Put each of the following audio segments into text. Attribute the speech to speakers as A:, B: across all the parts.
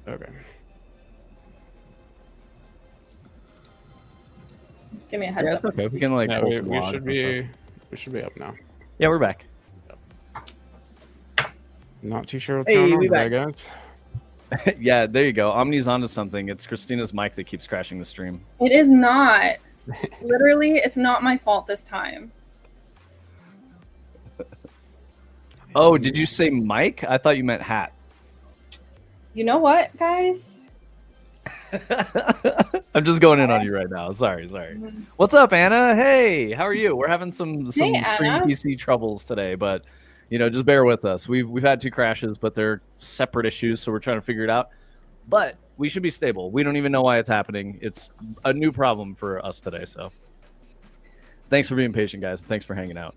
A: Okay.
B: Just give me a heads
C: Yeah,
B: up.
C: it's okay. We can like
A: Yeah,
C: pull some
A: we
C: logs
A: should
C: and stuff.
A: be up now.
C: Yeah, we're back.
A: Not too sure what's
B: Hey,
A: going on
B: we
A: today,
B: back.
A: guys.
C: Yeah, there you go. Omni's onto something. It's Christina's mic that keeps crashing the stream.
B: It is not. Literally, it's not my fault this time.
C: Oh, did you say mic? I thought you meant hat.
B: You know what, guys?
C: I'm just going in on you right now. Sorry. What's up, Anna? Hey, how are you? We're having some stream
B: Anna.
C: PC troubles today, but just bear with us. We've had 2 crashes, but they're separate issues, so we're trying to figure it out. But we should be stable. We don't even know why it's happening. It's a new problem for us today, so thanks for being patient, guys. Thanks for hanging out.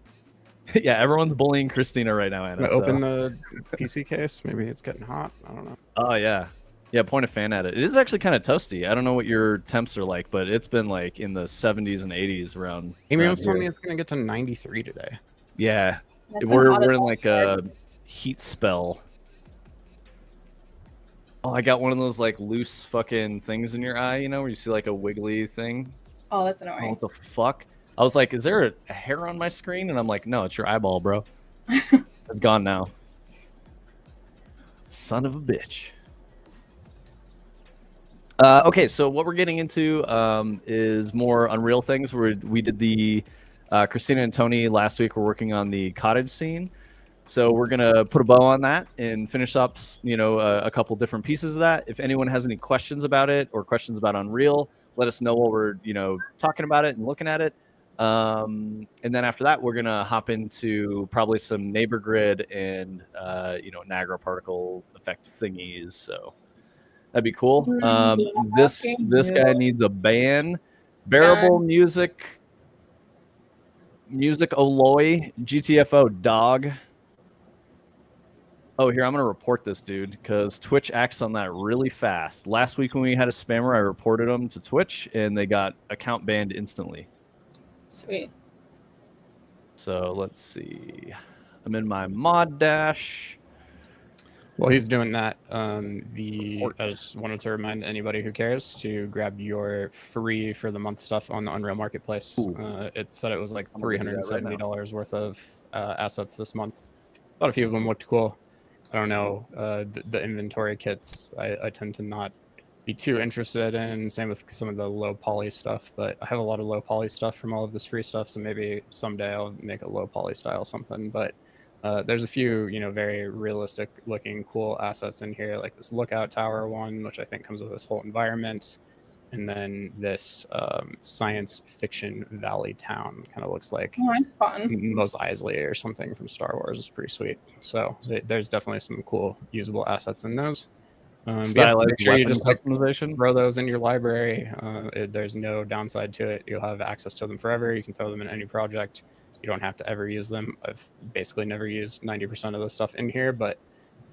C: Yeah, everyone's bullying Christina right now, Anna.
A: Open the PC case. Maybe it's getting hot. I don't know.
C: Oh, yeah. Yeah, point a fan at it. It is actually kind of toasty. I don't know what your temps are like, but it's been like in the 70s and 80s around.
A: Amy was telling me it's going to get to 93 today.
C: Yeah,
B: That's
C: we're in like a heat spell. Oh, I got one of those like loose fucking things in your eye, where you see like a wiggly thing.
B: Oh, that's
C: Oh,
B: annoying.
C: what the fuck? I was like, is there a hair on my screen? And I'm like, no, it's your eyeball, bro. It's gone now. Son of a bitch. Okay, so what we're getting into is more Unreal things. We did the Christina and Tony last week. We're working on the cottage scene, so we're gonna put a bow on that and finish up, a couple different pieces of that. If anyone has any questions about it or questions about Unreal, let us know while we're talking about it and looking at it. And then after that, we're gonna hop into probably some neighbor grid and Niagara particle effect thingies. So. That'd be cool. This guy needs a ban. Bearable music. Music Oloy. GTFO dog. Oh, here, I'm going to report this dude because Twitch acts on that really fast. Last week when we had a spammer, I reported them to Twitch and they got account banned instantly.
B: Sweet.
C: So let's see. I'm in my mod dash.
A: Well, he's doing that. I just wanted to remind anybody who cares to grab your free for the month stuff on the Unreal Marketplace. It said it was like $370 worth of assets this month. Thought a few of them looked cool. I don't know. The inventory kits I tend to not be too interested in. Same with some of the low poly stuff, but I have a lot of low poly stuff from all of this free stuff, so maybe someday I'll make a low poly style something. But there's a few, very realistic looking cool assets in here, like this lookout tower one, which I think comes with this whole environment. And then this science fiction valley town kind of looks like Mos Eisley or something from Star Wars. It's pretty sweet. So there's definitely some cool usable assets in those. Make sure you just throw those in your library. There's no downside to it. You'll have access to them forever. You can throw them in any project. You don't have to ever use them. I've basically never used 90% of the stuff in here, but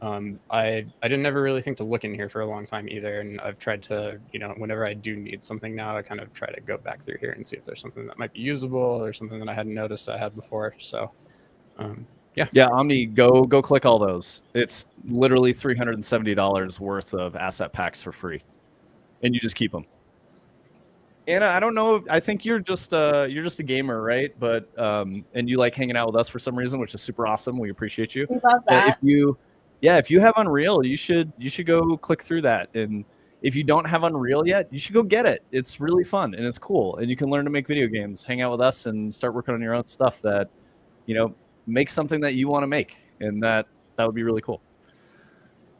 A: I didn't never really think to look in here for a long time either. And I've tried to, whenever I do need something now, I kind of try to go back through here and see if there's something that might be usable or something that I hadn't noticed I had before. So, yeah,
C: Omni, go click all those. It's literally $370 worth of asset packs for free, and you just keep them. Anna, I don't know. I think you're just a gamer, right? But and you like hanging out with us for some reason, which is super awesome. We appreciate you.
B: We love that.
C: If you have Unreal, you should go click through that. And if you don't have Unreal yet, you should go get it. It's really fun and it's cool, and you can learn to make video games, hang out with us, and start working on your own stuff that, make something that you want to make, and that would be really cool.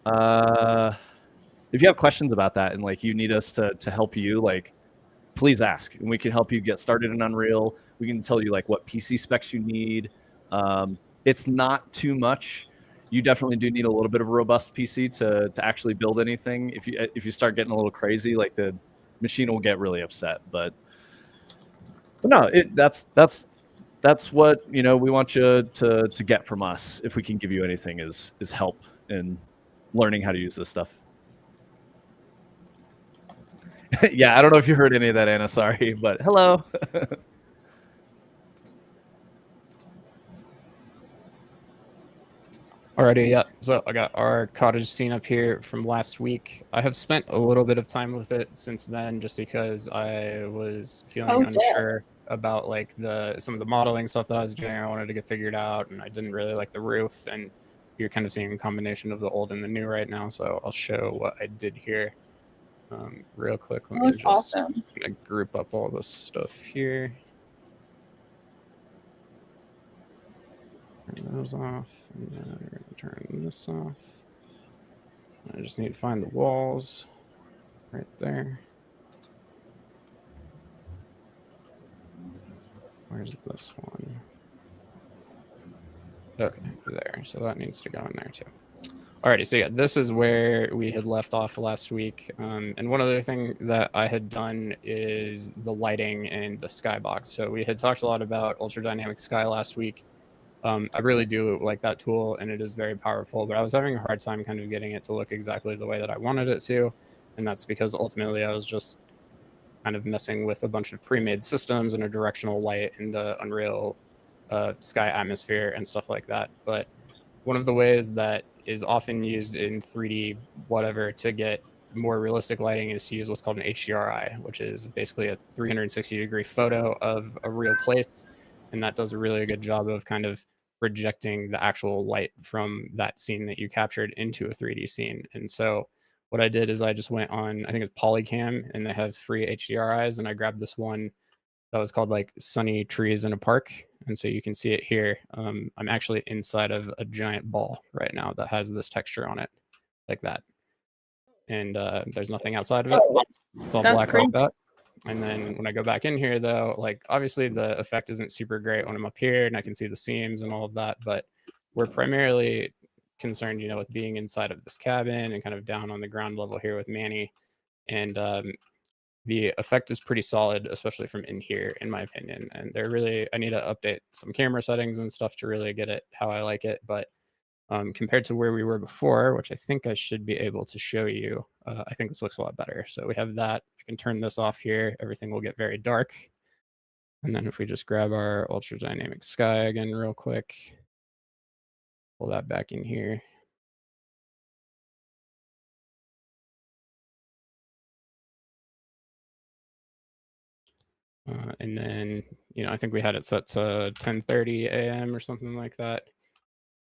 C: If you have questions about that and like you need us to help you, like, please ask, and we can help you get started in Unreal. We can tell you like what PC specs you need. It's not too much. You definitely do need a little bit of a robust PC to actually build anything. If you start getting a little crazy, like the machine will get really upset. But no, that's what we want you to get from us. If we can give you anything, is help in learning how to use this stuff. Yeah, I don't know if you heard any of that, Anna. Sorry, but hello.
A: Alrighty, yeah. So I got our cottage scene up here from last week. I have spent a little bit of time with it since then, just because I was feeling unsure about like some of the modeling stuff that I was doing. I wanted to get figured out, and I didn't really like the roof. And you're kind of seeing a combination of the old and the new right now. So I'll show what I did here real quick. Let me just
B: awesome.
A: group up all this stuff here. Turn those off, and then we're going to turn this off. I just need to find the walls right there. Where's this one? Okay, there. So that needs to go in there too. Alrighty, so yeah, this is where we had left off last week. And one other thing that I had done is the lighting and the skybox. So we had talked a lot about ultra dynamic sky last week. I really do like that tool, and it is very powerful, but I was having a hard time kind of getting it to look exactly the way that I wanted it to. And that's because ultimately I was just kind of messing with a bunch of pre-made systems and a directional light in the Unreal sky atmosphere and stuff like that. But one of the ways that is often used in 3D whatever to get more realistic lighting is to use what's called an HDRI, which is basically a 360-degree photo of a real place. And that does a really good job of kind of projecting the actual light from that scene that you captured into a 3D scene. And so what I did is I just went on, I think it's Polycam, and they have free HDRIs, and I grabbed this one that was called like Sunny Trees in a Park. And so you can see it here. I'm actually inside of a giant ball right now that has this texture on it, like that. And there's nothing outside of it. It's all black like that. And then when I go back in here, though, like obviously the effect isn't super great when I'm up here and I can see the seams and all of that, but we're primarily concerned, you know, with being inside of this cabin and kind of down on the ground level here with Manny. And the effect is pretty solid, especially from in here, in my opinion. And they're really, I need to update some camera settings and stuff to really get it how I like it. But compared to where we were before, which I think I should be able to show you, I think this looks a lot better. So we have that. I can turn this off here. Everything will get very dark. And then if we just grab our ultra dynamic sky again real quick, pull that back in here. And then, you know, I think we had it set to 10:30 a.m. or something like that.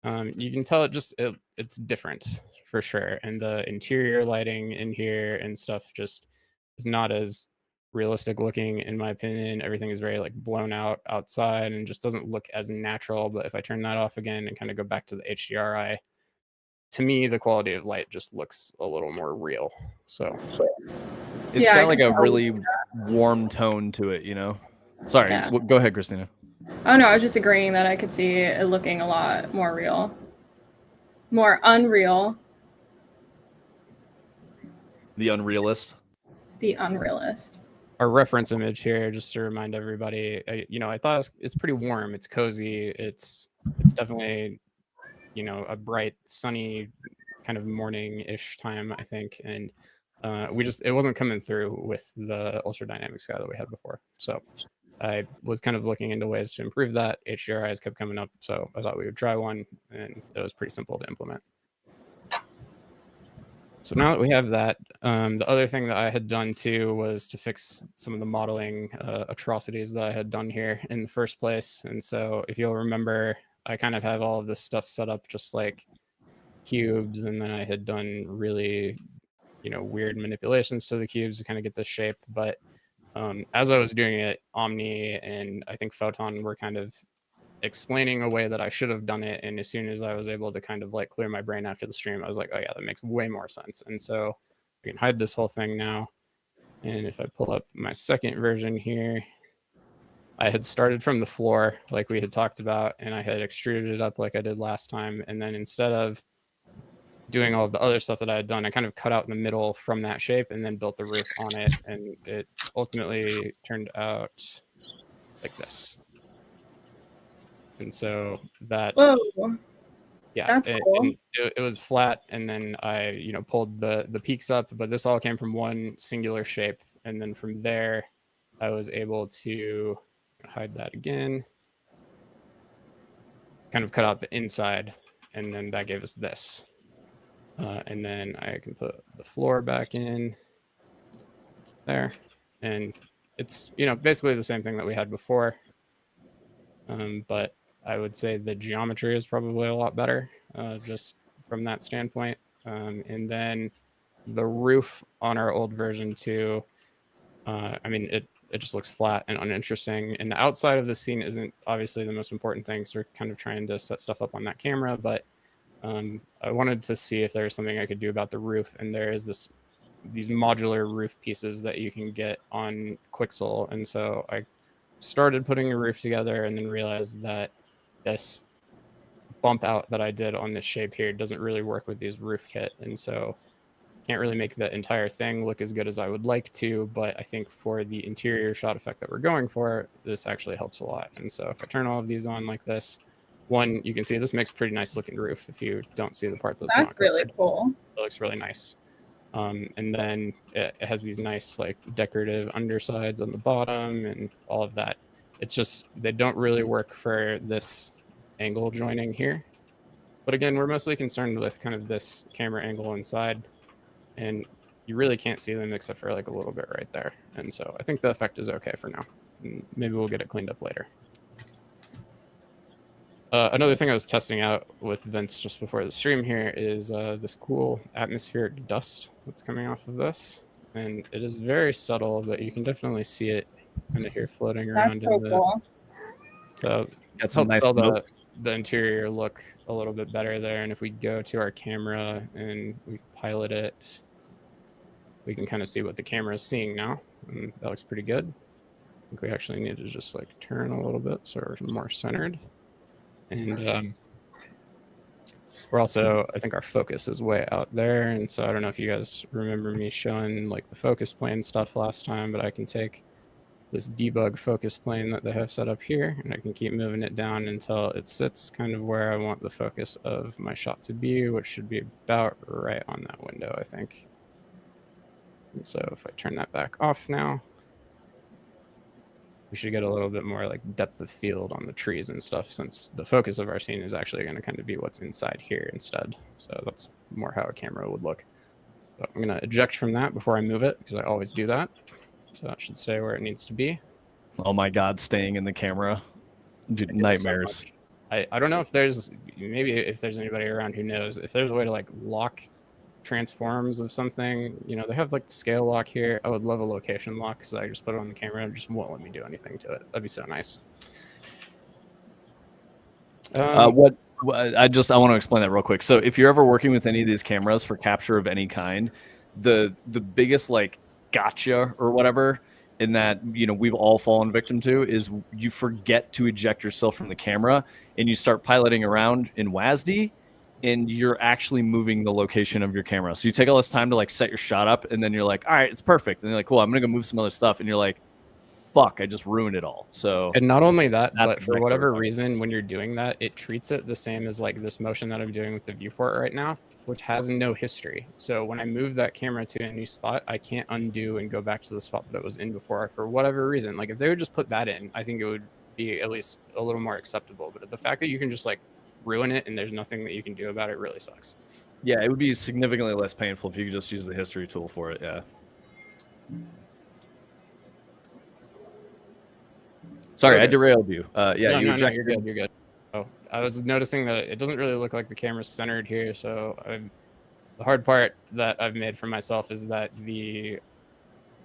A: You can tell it's different for sure. And the interior lighting in here and stuff just is not as realistic looking, in my opinion. Everything is very like blown out outside and just doesn't look as natural. But if I turn that off again and kind of go back to the HDRI, to me, the quality of light just looks a little more real. So
C: it's got like a really warm tone to it, you know? Sorry, go ahead, Christina.
B: Oh, no, I was just agreeing that I could see it looking a lot more real. More unreal.
C: The unrealist.
B: The unrealist.
A: Our reference image here, just to remind everybody, you know, I thought it's pretty warm. It's cozy. It's definitely, you know, a bright, sunny kind of morning-ish time, I think. And it wasn't coming through with the ultra dynamic sky that we had before. So I was kind of looking into ways to improve that. HDRIs kept coming up, so I thought we would try one, and it was pretty simple to implement. So now that we have that, the other thing that I had done too was to fix some of the modeling atrocities that I had done here in the first place. And so if you'll remember, I kind of have all of this stuff set up just like cubes, and then I had done really, you know, weird manipulations to the cubes to kind of get this shape. But as I was doing it, Omni and I think Photon were kind of explaining a way that I should have done it. And as soon as I was able to kind of like clear my brain after the stream, I was like, oh yeah, that makes way more sense. And so I can hide this whole thing now. And if I pull up my second version here, I had started from the floor like we had talked about, and I had extruded it up like I did last time. And then instead of doing all of the other stuff that I had done, I kind of cut out in the middle from that shape and then built the roof on it. And it ultimately turned out like this. And so that, yeah,
B: that's cool.
A: It was flat, and then I, you know, pulled the peaks up, but this all came from one singular shape. And then from there, I was able to hide that again, kind of cut out the inside and then that gave us this. And then I can put the floor back in there, and it's, you know, basically the same thing that we had before. But I would say the geometry is probably a lot better, just from that standpoint. And then the roof on our old version too, I mean, it just looks flat and uninteresting. And the outside of the scene isn't obviously the most important thing, so we're kind of trying to set stuff up on that camera. But I wanted to see if there was something I could do about the roof, and there is these modular roof pieces that you can get on Quixel, and so I started putting a roof together and then realized that this bump out that I did on this shape here doesn't really work with these roof kit, and so can't really make the entire thing look as good as I would like to. But I think for the interior shot effect that we're going for, this actually helps a lot. And so if I turn all of these on like this, one, you can see this makes pretty nice looking roof. If you don't see the part that's not
B: really
A: covered,
B: cool.
A: it looks really nice. And then it has these nice like decorative undersides on the bottom and all of that. It's just, they don't really work for this angle joining here. But again, we're mostly concerned with kind of this camera angle inside, and you really can't see them except for like a little bit right there. And so I think the effect is okay for now. And maybe we'll get it cleaned up later. Another thing I was testing out with Vince just before the stream here is this cool atmospheric dust that's coming off of this. And it is very subtle, but you can definitely see it kind of here floating around.
B: That's so cool.
A: So
C: Got
A: helps
C: nice
A: sell
C: notes.
A: the interior look a little bit better there. And if we go to our camera and we pilot it, we can kind of see what the camera is seeing now. And that looks pretty good. I think we actually need to just like turn a little bit so we're more centered. And we're also, I think our focus is way out there. And so I don't know if you guys remember me showing like the focus plane stuff last time, but I can take this debug focus plane that they have set up here, and I can keep moving it down until it sits kind of where I want the focus of my shot to be, which should be about right on that window, I think. And so if I turn that back off now, we should get a little bit more like depth of field on the trees and stuff, since the focus of our scene is actually going to kind of be what's inside here instead. So that's more how a camera would look. So I'm going to eject from that before I move it, because I always do that. So that should stay where it needs to be.
C: Oh my God, staying in the camera. Dude, nightmares.
A: So I don't know if there's, maybe if there's anybody around who knows, if there's a way to like lock transforms of something. You know, they have like the scale lock here. I would love a location lock, so I just put it on the camera and it just won't let me do anything to it. That'd be so nice.
C: I want to explain that real quick. So if you're ever working with any of these cameras for capture of any kind, the biggest like gotcha or whatever in that, you know, we've all fallen victim to is you forget to eject yourself from the camera and you start piloting around in WASD and you're actually moving the location of your camera. So you take all this time to like set your shot up and then you're like, all right, it's perfect. And you're like, cool, I'm going to go move some other stuff. And you're like, fuck, I just ruined it all. So,
A: and not only that, but for whatever reason, when you're doing that, it treats it the same as like this motion that I'm doing with the viewport right now, which has no history. So when I move that camera to a new spot, I can't undo and go back to the spot that it was in before for whatever reason. Like if they would just put that in, I think it would be at least a little more acceptable. But the fact that you can just like ruin it and there's nothing that you can do about it really sucks.
C: Yeah, it would be significantly less painful if you could just use the history tool for it. Yeah. Sorry, I derailed you. Yeah,
A: no, you're good. You're good. Oh, I was noticing that it doesn't really look like the camera's centered here. So the hard part that I've made for myself is that the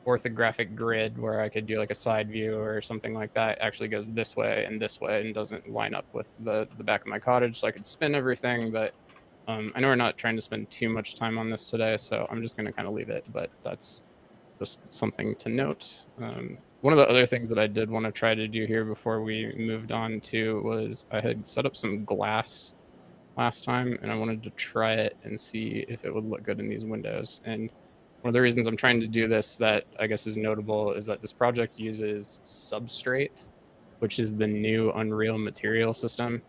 A: orthographic grid where I could do like a side view or something like that actually goes this way and doesn't line up with the back of my cottage. So I could spin everything, but I know we're not trying to spend too much time on this today, so I'm just going to kind of leave it. But that's just something to note. One of the other things that I did want to try to do here before we moved on to was I had set up some glass last time, and I wanted to try it and see if it would look good in these windows. And one of the reasons I'm trying to do this that I guess is notable is that this project uses Substrate, which is the new Unreal material system.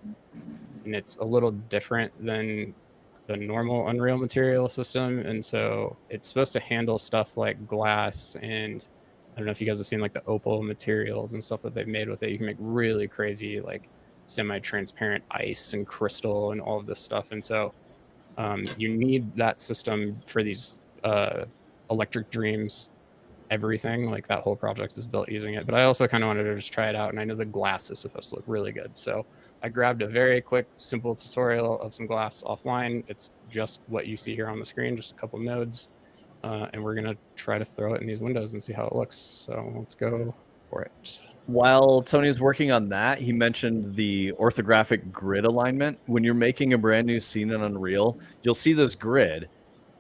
A: And it's a little different than the normal Unreal material system. And so it's supposed to handle stuff like glass, and I don't know if you guys have seen like the opal materials and stuff that they've made with it. You can make really crazy like semi-transparent ice and crystal and all of this stuff. And so you need that system for these electric dreams, everything. Like that whole project is built using it. But I also kind of wanted to just try it out, and I know the glass is supposed to look really good. So I grabbed a very quick, simple tutorial of some glass offline. It's just what you see here on the screen, just a couple nodes. And we're gonna try to throw it in these windows and see how it looks. So let's go for it.
C: While Tony's working on that, he mentioned the orthographic grid alignment. When you're making a brand new scene in Unreal, you'll see this grid,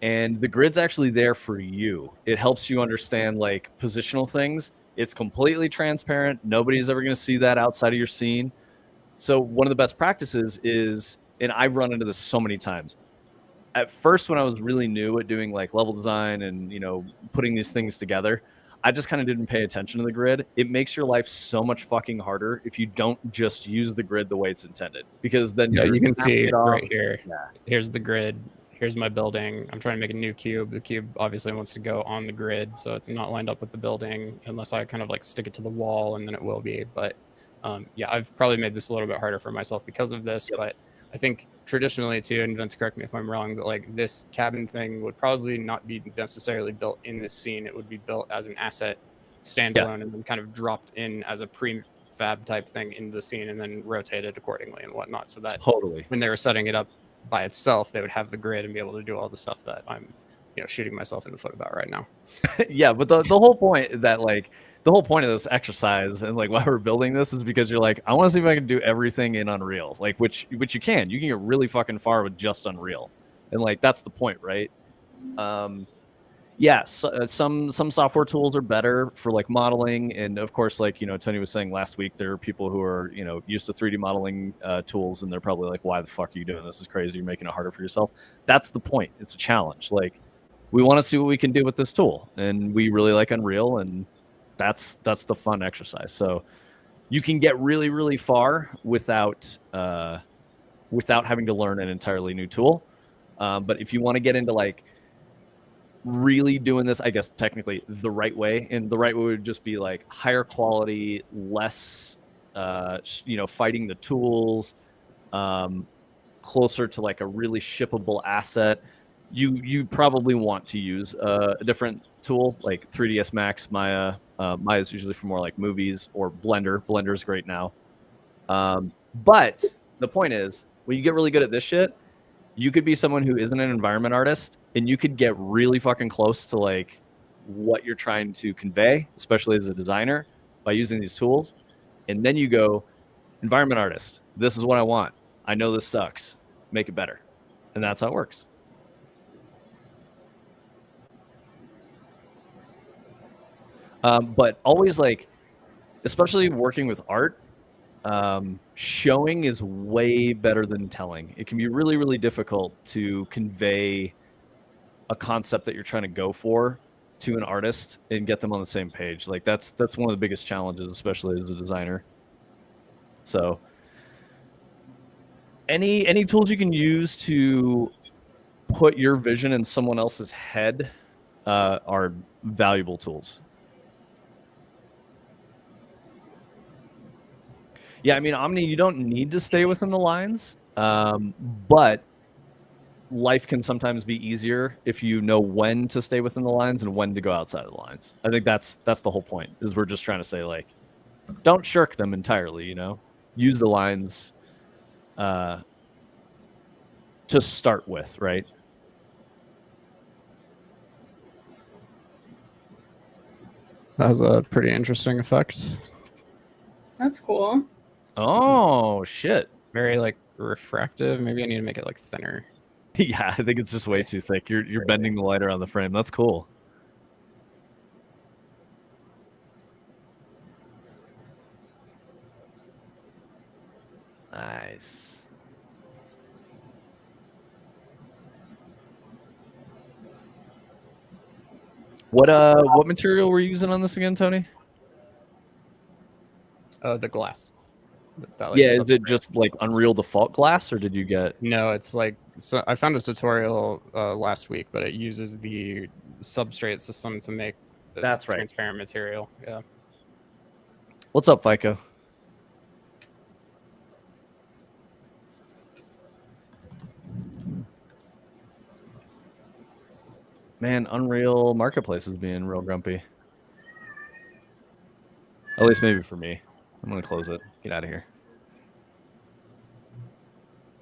C: and the grid's actually there for you. It helps you understand like positional things. It's completely transparent. Nobody's ever going to see that outside of your scene. So one of the best practices is, and I've run into this so many times. At first, when I was really new at doing like level design and, you know, putting these things together, I just kind of didn't pay attention to the grid. It makes your life so much fucking harder if you don't just use the grid the way it's intended, because then
A: you can see right here.
C: Yeah.
A: Here's the grid. Here's my building. I'm trying to make a new cube. The cube obviously wants to go on the grid, so it's not lined up with the building unless I kind of like stick it to the wall, and then it will be. But yeah, I've probably made this a little bit harder for myself because of this. Yep. But I think traditionally too, and Vince, correct me if I'm wrong, but like this cabin thing would probably not be necessarily built in this scene. It would be built as an asset standalone, and then kind of dropped in as a prefab type thing into the scene, and then rotated accordingly and whatnot. So that when they were setting it up by itself, they would have the grid and be able to do all the stuff that I'm, you know, shooting myself in the foot about right now.
C: Yeah, but the whole point that like the whole point of this exercise and like why we're building this is because you're like, I want to see if I can do everything in Unreal, like which you can. You can get really fucking far with just Unreal, and like that's the point, right? Yeah, so, some software tools are better for like modeling, and of course, like, you know, Tony was saying last week, there are people who are, you know, used to 3D modeling tools, and they're probably like, why the fuck are you doing this? Is crazy. You're making it harder for yourself. That's the point. It's a challenge. Like, we want to see what we can do with this tool, and we really like Unreal, and that's the fun exercise. So you can get really, really far without having to learn an entirely new tool. But if you want to get into like really doing this, I guess technically the right way, and the right way would just be like higher quality, less you know, fighting the tools, closer to like a really shippable asset. You probably want to use a different tool like 3ds Max, Maya. Maya is usually for more like movies, or Blender. Blender is great now. But the point is, when you get really good at this shit, you could be someone who isn't an environment artist, and you could get really fucking close to like what you're trying to convey, especially as a designer, by using these tools. And then you go, environment artist, this is what I want. I know this sucks. Make it better. And that's how it works. But always like, especially working with art, showing is way better than telling. It can be really, really difficult to convey a concept that you're trying to go for to an artist and get them on the same page. Like that's one of the biggest challenges, especially as a designer. So any tools you can use to put your vision in someone else's head are valuable tools. Yeah, I mean, Omni, you don't need to stay within the lines, but life can sometimes be easier if you know when to stay within the lines and when to go outside of the lines. I think that's the whole point, is we're just trying to say, like, don't shirk them entirely, you know? Use the lines to start with, right?
A: That was a pretty interesting effect.
B: That's cool.
C: Oh, shit.
A: Very, like, refractive. Maybe I need to make it, like, thinner.
C: Yeah, I think it's just way too thick. You're bending the light around the frame. That's cool. Nice. What material were you using on this again, Tony?
A: The glass.
C: That, like, yeah, is it just like Unreal default glass, or did you get?
A: No, it's like, so I found a tutorial last week, but it uses the substrate system to make this transparent material. Yeah.
C: What's up, FICO? Man, Unreal Marketplace is being real grumpy. At least maybe for me. I'm gonna close it. Get out of here.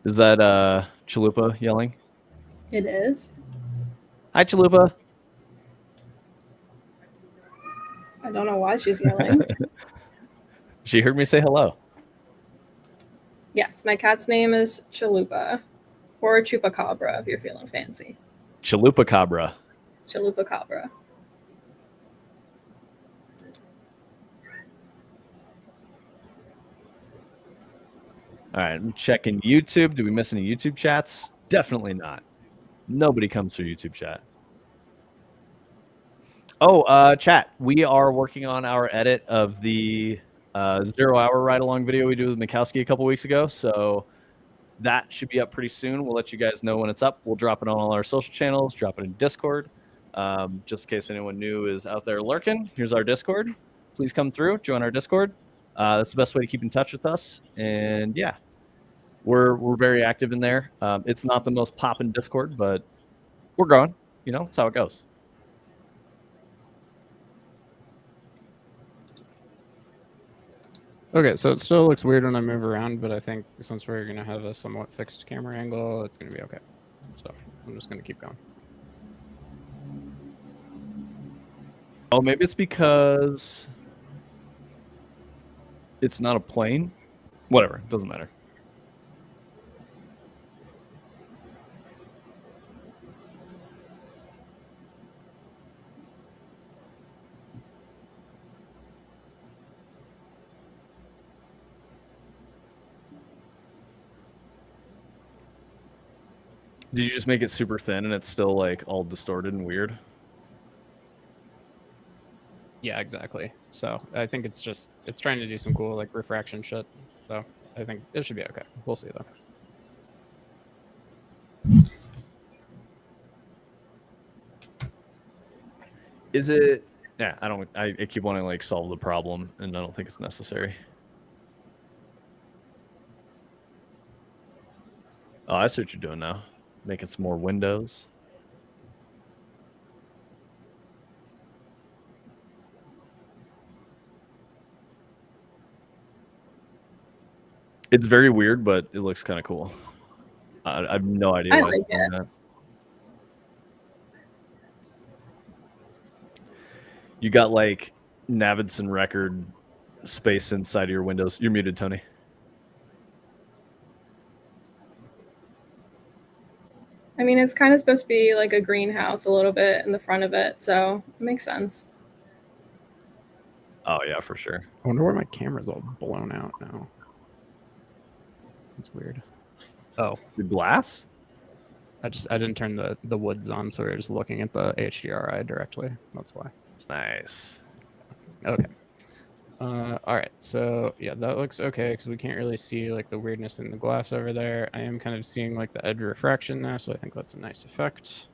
C: Is that Chalupa yelling?
B: It is.
C: Hi, Chalupa.
B: I don't know why she's yelling.
C: She heard me say hello.
B: Yes, my cat's name is Chalupa, or Chupacabra if you're feeling fancy.
C: Chalupa Cabra.
B: Chalupacabra.
C: All right, I'm checking YouTube. Do we miss any YouTube chats? Definitely not. Nobody comes through YouTube chat. Oh, chat. We are working on our edit of the 0 hour ride along video we did with Mikowski a couple weeks ago. So that should be up pretty soon. We'll let you guys know when it's up. We'll drop it on all our social channels, drop it in Discord. Just in case anyone new is out there lurking, here's our Discord. Please come through, join our Discord. That's the best way to keep in touch with us. And yeah, we're very active in there. It's not the most poppin' Discord, but we're growing. You know, that's how it goes.
A: Okay, so it still looks weird when I move around, but I think since we're going to have a somewhat fixed camera angle, it's going to be okay. So I'm just going to keep going.
C: Oh, maybe it's because it's not a plane. Whatever, doesn't matter. Did you just make it super thin and it's still like all distorted and weird?
A: Yeah, exactly. So I think it's trying to do some cool like refraction shit. So I think it should be okay. We'll see though.
C: Is it? Yeah, I keep wanting to like solve the problem, and I don't think it's necessary. Oh, I see what you're doing now. Making some more windows. It's very weird, but it looks kind of cool. I have no idea
B: I
C: why it's
B: like
C: doing
B: it.
C: that. You got like Navidson record space inside of your windows. You're muted, Tony.
B: I mean, it's kind of supposed to be like a greenhouse a little bit in the front of it, so it makes sense.
C: Oh yeah, for sure.
A: I wonder why my camera's all blown out now. That's weird. Oh,
C: The glass?
A: I didn't turn the woods on, so we're just looking at the HDRI directly. That's why.
C: Nice.
A: Okay. All right. So yeah, that looks okay because we can't really see like the weirdness in the glass over there. I am kind of seeing like the edge refraction there, so I think that's a nice effect.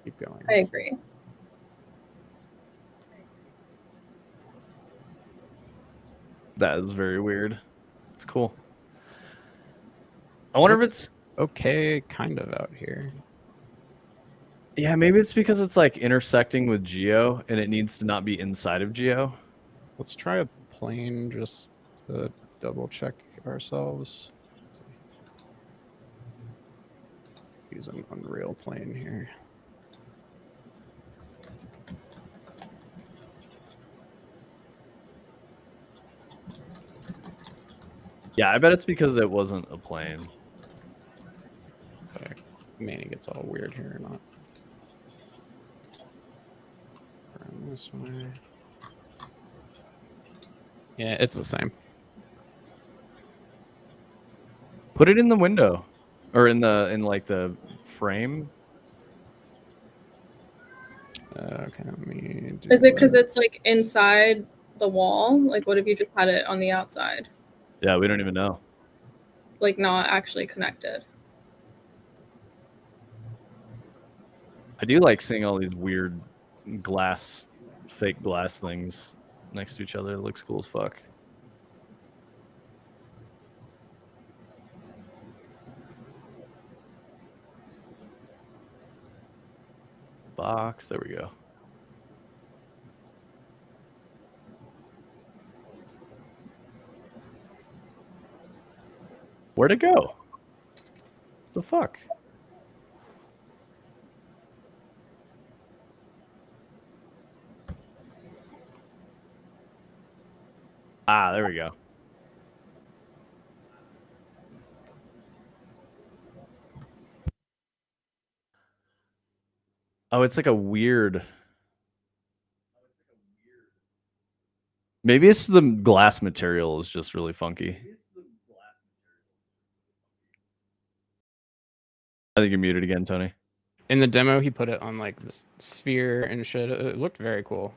A: Keep going.
B: I agree.
C: That is very weird. It's cool. I wonder if it's
A: okay, kind of out here.
C: yeah, maybe it's because it's like intersecting with Geo and it needs to not be inside of Geo.
A: Let's try a plane just to double check ourselves. Use an Unreal plane here.
C: Yeah, I bet it's because it wasn't a plane.
A: Okay. Maybe it gets all weird here or not. Run this way. Yeah, it's the same.
C: Put it in the window or in like the frame.
A: Okay, let me do
B: Is it because it's like inside the wall? Like, what if you just had it on the outside?
C: Yeah, we don't even know.
B: Like, not actually connected.
C: I do like seeing all these weird glass, fake glass things next to each other. It looks cool as fuck. box. There we go. Where'd it go? The fuck? Ah, there we go. Oh, it's like a weird. Maybe it's the glass material is just really funky. I think you're muted again, Tony.
A: In the demo, he put it on like this sphere and shit. It looked very cool.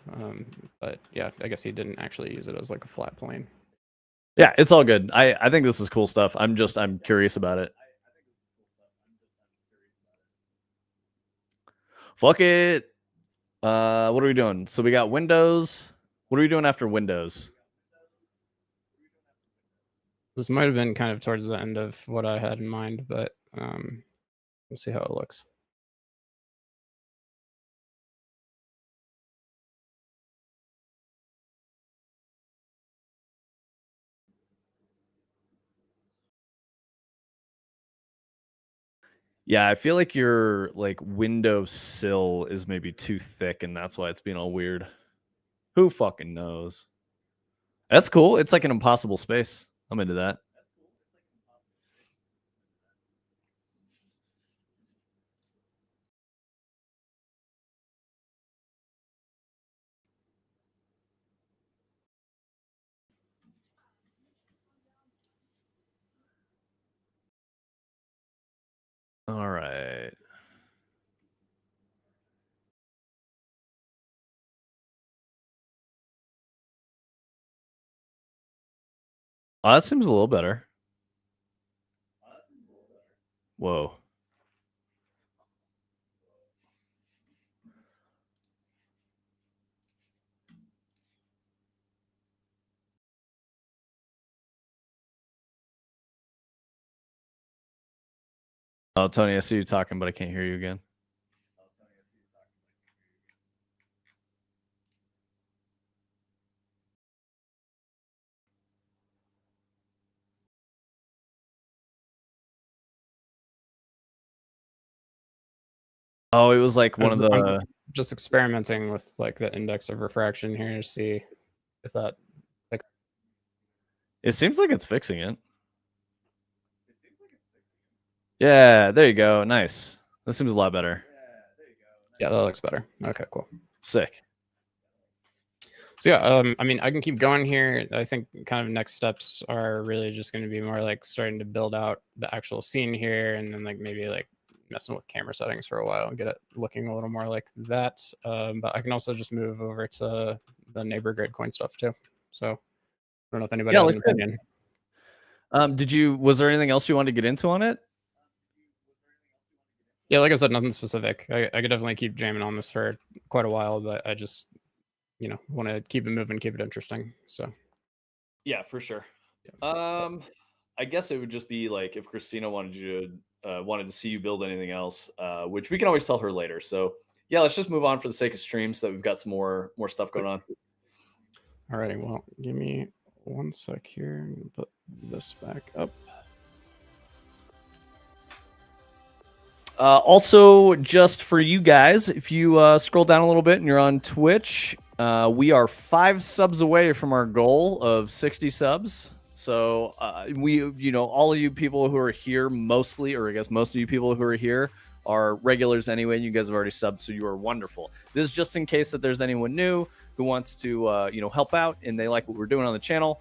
A: But yeah, I guess he didn't actually use it as like a flat plane.
C: Yeah, it's all good. I think this is cool stuff. I'm curious about it. Fuck it. What are we doing? So we got Windows. What are we doing after Windows?
A: This might have been kind of towards the end of what I had in mind, but we'll see how it looks.
C: Yeah, I feel like your like window sill is maybe too thick, and that's why it's being all weird. Who fucking knows? That's cool. It's like an impossible space. I'm into that. All right. Oh, that seems a little better. Whoa. Oh, Tony, I see you talking, but I can't hear you again. Oh, it was like one of the.
A: I'm just experimenting with like the index of refraction here to see if that.
C: It seems like it's fixing it. Yeah, there you go. Nice. That seems a lot better.
A: Yeah, that looks better. Okay, cool.
C: Sick.
A: So yeah, I mean, I can keep going here. I think kind of next steps are really just going to be more like starting to build out the actual scene here, and then like maybe like messing with camera settings for a while and get it looking a little more like that. But I can also just move over to the neighbor grid coin stuff too. So I don't know if anybody has an opinion.
C: Was there anything else you wanted to get into on it?
A: Yeah, like I said, nothing specific. I could definitely keep jamming on this for quite a while, but I just, want to keep it moving, keep it interesting. So
C: Yeah, for sure. Yeah. I guess it would just be like if Christina wanted to see you build anything else, which we can always tell her later. So yeah, let's just move on for the sake of stream so that we've got some more stuff going on.
A: All righty, well, give me one sec here and put this back up.
C: Also, just for you guys, if you scroll down a little bit and you're on Twitch, we are 5 subs away from our goal of 60 subs. So all of you people who are here mostly, or I guess most of you people who are here are regulars anyway. You guys have already subbed, so you are wonderful. This is just in case that there's anyone new who wants to help out and they like what we're doing on the channel.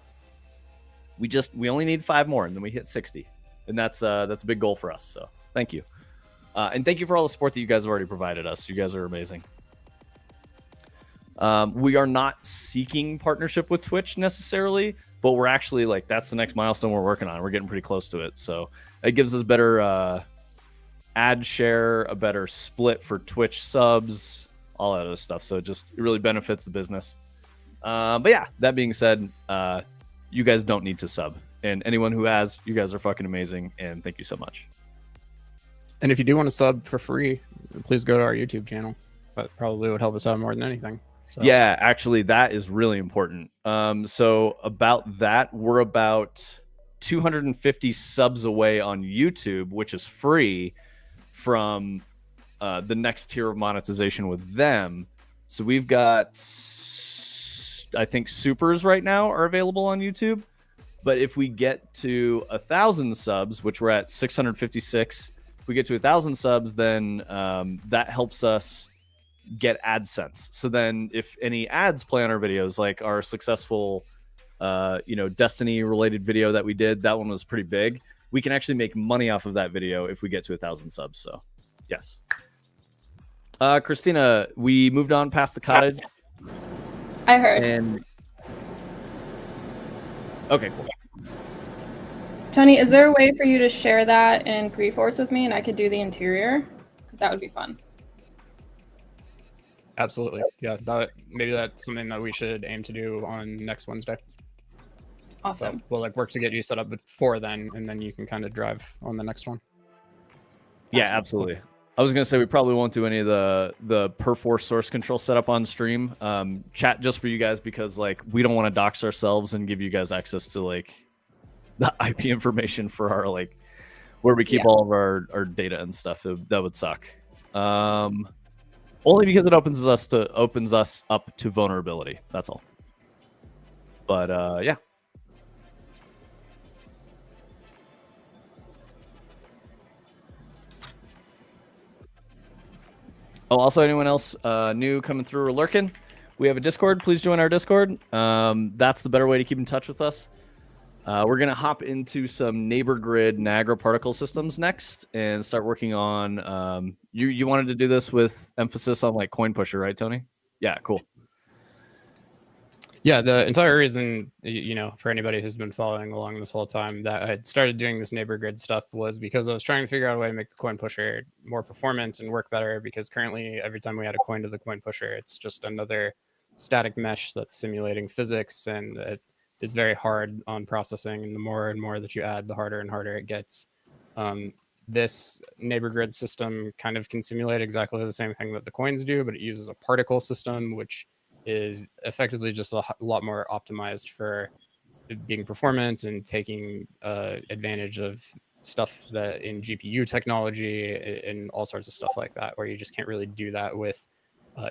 C: We only need 5 more and then we hit 60, and that's a big goal for us. So thank you. And thank you for all the support that you guys have already provided us. You guys are amazing. We are not seeking partnership with Twitch necessarily, but we're actually that's the next milestone we're working on. We're getting pretty close to it. So it gives us better ad share, a better split for Twitch subs, all that other stuff. So it really benefits the business. But yeah, that being said, you guys don't need to sub. And anyone who has, you guys are fucking amazing. And thank you so much.
A: And if you do want to sub for free, please go to our YouTube channel. That probably would help us out more than anything. So.
C: Yeah, actually, that is really important. So about that, we're about 250 subs away on YouTube, which is free, from the next tier of monetization with them. So we've got, I think, supers right now are available on YouTube. But if we get to 1,000 subs, which we're at 656, if we get to 1,000 subs, then that helps us get AdSense. So then if any ads play on our videos, like our successful Destiny related video that we did, that one was pretty big, we can actually make money off of that video if we get to 1,000 subs. So yes. Christina, we moved on past the cottage.
B: I heard.
C: And okay, cool.
B: Tony, is there a way for you to share that in Griefforce with me and I could do the interior? Because that would be fun.
A: Absolutely. Yeah, maybe that's something that we should aim to do on next Wednesday.
B: Awesome.
A: So we'll like work to get you set up before then, and then you can kind of drive on the next one.
C: Yeah, absolutely. I was gonna say we probably won't do any of the perforce source control setup on stream. Chat just for you guys, because like we don't want to dox ourselves and give you guys access to like the IP information for our like where we keep all of our data and stuff. That would suck. Only because it opens us up to vulnerability. That's all. But yeah. Oh, also, anyone else new coming through or lurking? We have a Discord. Please join our Discord. That's the better way to keep in touch with us. We're going to hop into some neighbor grid Niagara particle systems next and start working on... You wanted to do this with emphasis on like coin pusher, right, Tony? Yeah, cool.
A: Yeah, the entire reason, for anybody who's been following along this whole time, that I had started doing this neighbor grid stuff was because I was trying to figure out a way to make the coin pusher more performant and work better, because currently every time we add a coin to the coin pusher, it's just another static mesh that's simulating physics, and it is very hard on processing, and the more and more that you add, the harder and harder it gets. This neighbor grid system kind of can simulate exactly the same thing that the coins do, but it uses a particle system, which is effectively just a lot more optimized for being performant and taking advantage of stuff that in GPU technology and all sorts of stuff like that, where you just can't really do that with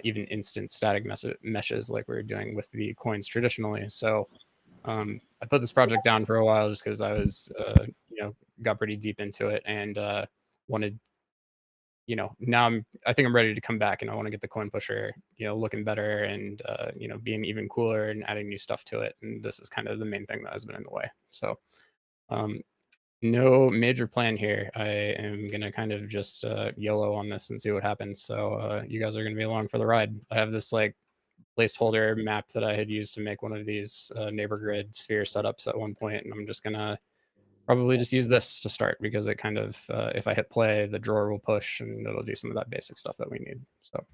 A: even instant static meshes like we were doing with the coins traditionally. So I put this project down for a while just because I was, got pretty deep into it and wanted, now I think I'm ready to come back, and I want to get the coin pusher, looking better and, being even cooler and adding new stuff to it. And this is kind of the main thing that has been in the way. So no major plan here. I am going to kind of just YOLO on this and see what happens. So you guys are going to be along for the ride. I have this like placeholder map that I had used to make one of these neighbor grid sphere setups at one point, and I'm just going to probably just use this to start, because it kind of, if I hit play, the drawer will push and it'll do some of that basic stuff that we need. So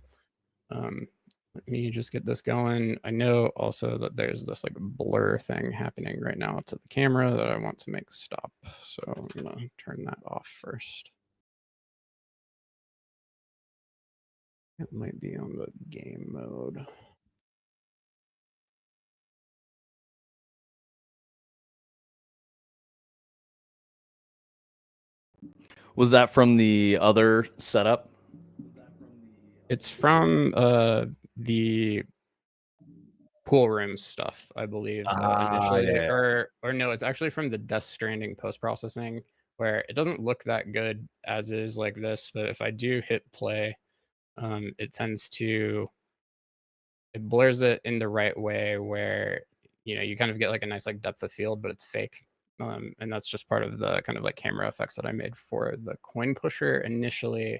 A: let me just get this going. I know also that there's this like blur thing happening right now to the camera that I want to make stop. So I'm gonna turn that off first. It might be on the game mode.
C: Was that from the other setup?
A: It's from the pool room stuff, I believe, initially.
C: Yeah.
A: Or no, it's actually from the Death Stranding post-processing, where it doesn't look that good as is like this, but if I do hit play, it tends to, it blurs it in the right way where, you kind of get like a nice like depth of field, but it's fake. And that's just part of the kind of like camera effects that I made for the coin pusher initially.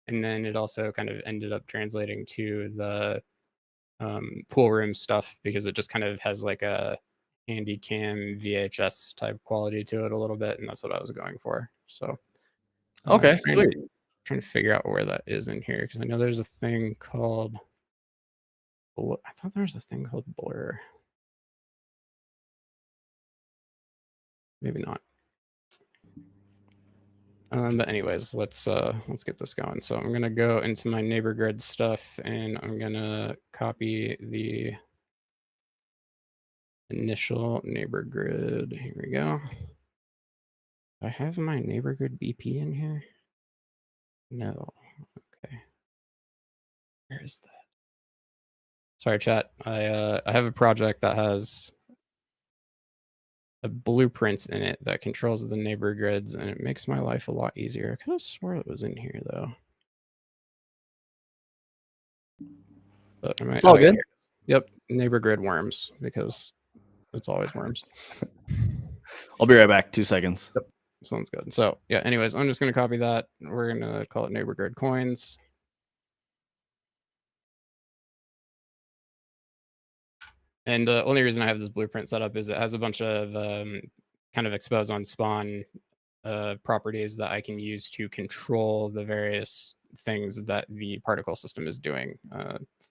A: And then it also kind of ended up translating to the pool room stuff, because it just kind of has like a handy cam VHS type quality to it a little bit, and that's what I was going for. So
C: Okay, sweet.
A: Trying to figure out where that is in here, because I know there's a thing called, I thought there was a thing called blur. Maybe not. But anyways, let's get this going. So I'm gonna go into my neighbor grid stuff, and I'm gonna copy the initial neighbor grid. Here we go. Do I have my neighbor grid BP in here? No. Okay. Where is that? Sorry, chat. I have a project that has a blueprint in it that controls the neighbor grids, and it makes my life a lot easier. I could have swore it was in here though. But I might,
C: It's all good.
A: here it is. Yep, neighbor grid worms, because it's always worms.
C: I'll be right back. 2 seconds.
A: Yep. Sounds good. So yeah, anyways, I'm just gonna copy that. We're gonna call it neighbor grid coins. And the only reason I have this blueprint set up is it has a bunch of kind of expose on spawn properties that I can use to control the various things that the particle system is doing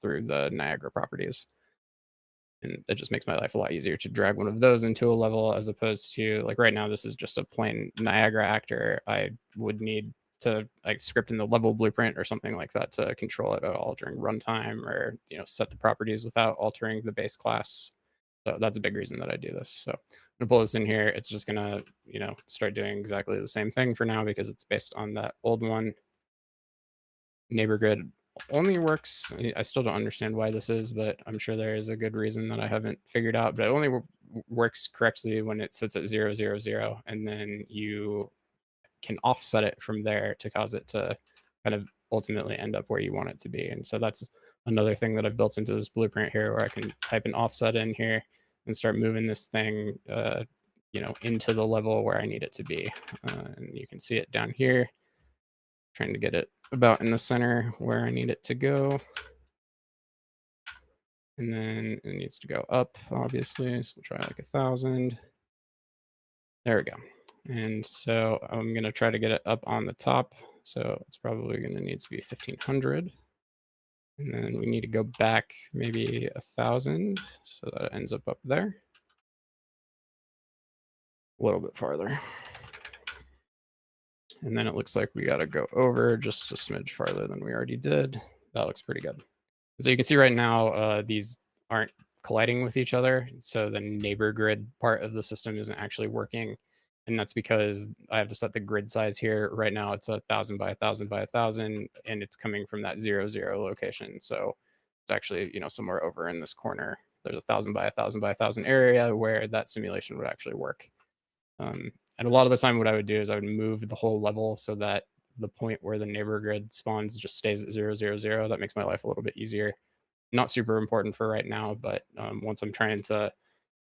A: through the Niagara properties. And it just makes my life a lot easier to drag one of those into a level, as opposed to, like, right now, this is just a plain Niagara actor. I would need to like script in the level blueprint or something like that to control it at all during runtime, or set the properties without altering the base class. So that's a big reason that I do this. So I'm gonna pull this in here. It's just gonna start doing exactly the same thing for now, because it's based on that old one. Neighbor grid only works. I still don't understand why this is, but I'm sure there is a good reason that I haven't figured out. But it only works correctly when it sits at 0, 0, 0, and then you can offset it from there to cause it to kind of ultimately end up where you want it to be. And so that's another thing that I've built into this blueprint here, where I can type an offset in here and start moving this thing, into the level where I need it to be. And you can see it down here, trying to get it about in the center where I need it to go. And then it needs to go up, obviously. So we'll try like 1,000. There we go. And so I'm going to try to get it up on the top. So it's probably going to need to be 1,500. And then we need to go back maybe 1,000 so that it ends up there. A little bit farther. And then it looks like we got to go over just a smidge farther than we already did. That looks pretty good. So you can see right now, these aren't colliding with each other. So the neighbor grid part of the system isn't actually working. And that's because I have to set the grid size here. Right now it's 1,000 by 1,000 by 1,000, and it's coming from that 0, 0 location. So it's actually, somewhere over in this corner. There's 1,000 by 1,000 by 1,000 area where that simulation would actually work. And a lot of the time what I would do is I would move the whole level so that the point where the neighbor grid spawns just stays at 0, 0, 0. That makes my life a little bit easier. Not super important for right now, but once I'm trying to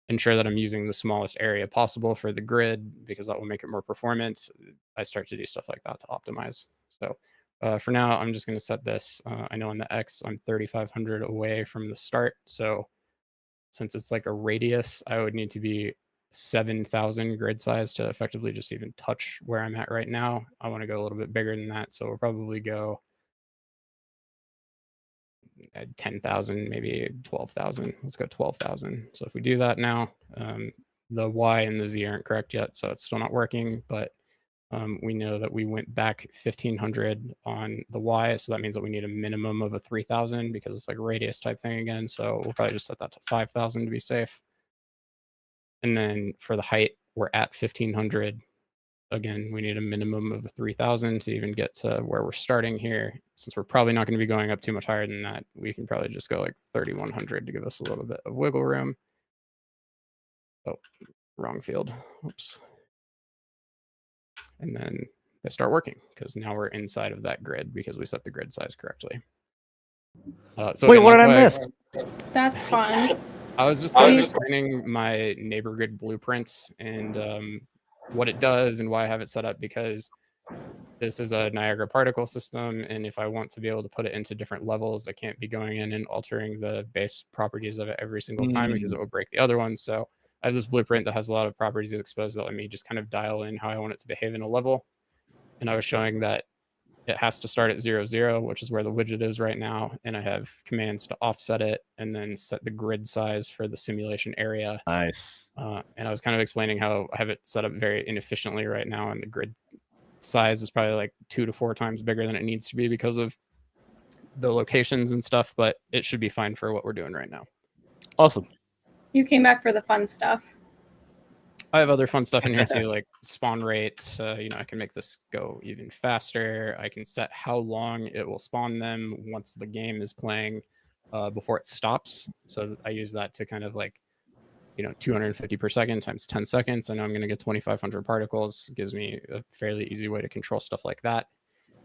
A: ensure that I'm using the smallest area possible for the grid, because that will make it more performant, I start to do stuff like that to optimize. So for now, I'm just going to set this. I know on the X, I'm 3,500 away from the start. So since it's like a radius, I would need to be 7,000 grid size to effectively just even touch where I'm at right now. I want to go a little bit bigger than that. So we'll probably go at 10,000, maybe 12,000. Let's go 12,000. So if we do that now, the Y and the Z aren't correct yet, so it's still not working, but we know that we went back 1,500 on the Y, so that means that we need a minimum of a 3,000 because it's like a radius type thing again. So we'll probably just set that to 5,000 to be safe. And then for the height, we're at 1,500. Again, we need a minimum of 3,000 to even get to where we're starting here. Since we're probably not going to be going up too much higher than that, we can probably just go like 3,100 to give us a little bit of wiggle room. Oh, wrong field. Oops. And then they start working, because now we're inside of that grid because we set the grid size correctly. So
C: Wait,
A: again,
C: what did I miss?
B: That's fun.
A: I was just kind of explaining my neighbor grid blueprints and what it does and why I have it set up, because this is a Niagara particle system, and if I want to be able to put it into different levels, I can't be going in and altering the base properties of it every single time, because it will break the other ones. So I have this blueprint that has a lot of properties exposed that let me just kind of dial in how I want it to behave in a level. And I was showing that it has to start at 0, 0, which is where the widget is right now. And I have commands to offset it and then set the grid size for the simulation area.
C: Nice.
A: And I was kind of explaining how I have it set up very inefficiently right now, and the grid size is probably like 2 to 4 times bigger than it needs to be because of the locations and stuff, but it should be fine for what we're doing right now.
C: Awesome.
B: You came back for the fun stuff.
A: I have other fun stuff in here too, like spawn rates. I can make this go even faster. I can set how long it will spawn them once the game is playing before it stops. So I use that to kind of like, 250 per second times 10 seconds. I know I'm going to get 2,500 particles. It gives me a fairly easy way to control stuff like that.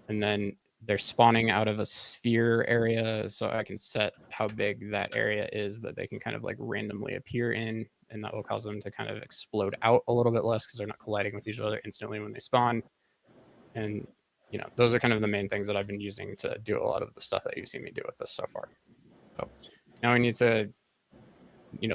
A: And then they're spawning out of a sphere area, so I can set how big that area is that they can kind of like randomly appear in, and that will cause them to kind of explode out a little bit less because they're not colliding with each other instantly when they spawn. And those are kind of the main things that I've been using to do a lot of the stuff that you've seen me do with this so far. So now we need to,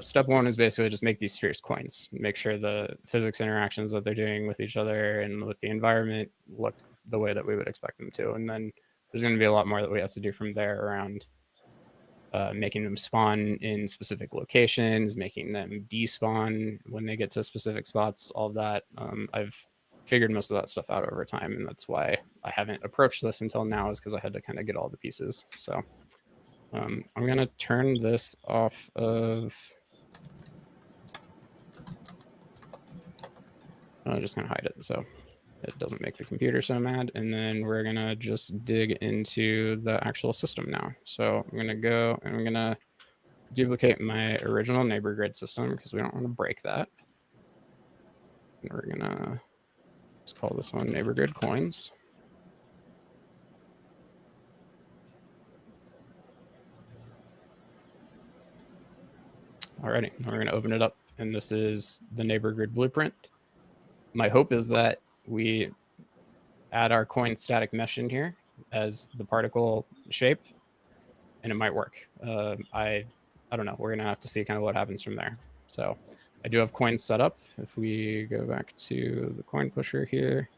A: step one is basically just make these spheres coins, make sure the physics interactions that they're doing with each other and with the environment look the way that we would expect them to. And then there's going to be a lot more that we have to do from there around making them spawn in specific locations, making them despawn when they get to specific spots, all of that. I've figured most of that stuff out over time, and that's why I haven't approached this until now, is because I had to kind of get all the pieces. So I'm going to turn this off of... I'm just going to hide it so it doesn't make the computer so mad. And then we're going to just dig into the actual system now. So I'm going to go and I'm going to duplicate my original neighbor grid system because we don't want to break that. And we're going to just call this one neighbor grid coins. Alrighty, we're going to open it up, and this is the neighbor grid blueprint. My hope is that we add our coin static mesh in here as the particle shape, and it might work. I don't know. We're going to have to see kind of what happens from there. So I do have coins set up. If we go back to the coin pusher here.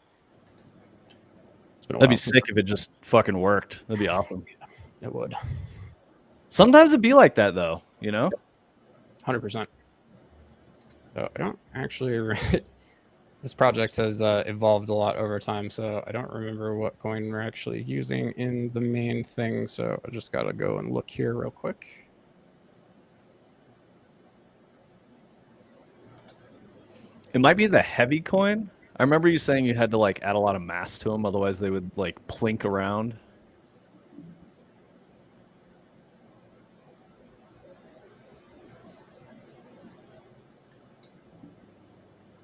C: That'd be sick if it just fucking worked. That'd be awesome.
A: It would.
C: Sometimes it'd be like that, though,
A: 100%. So I don't actually... This project has evolved a lot over time, so I don't remember what coin we're actually using in the main thing, so I just gotta go and look here real quick.
C: It might be the heavy coin. I remember you saying you had to like add a lot of mass to them, otherwise they would like plink around.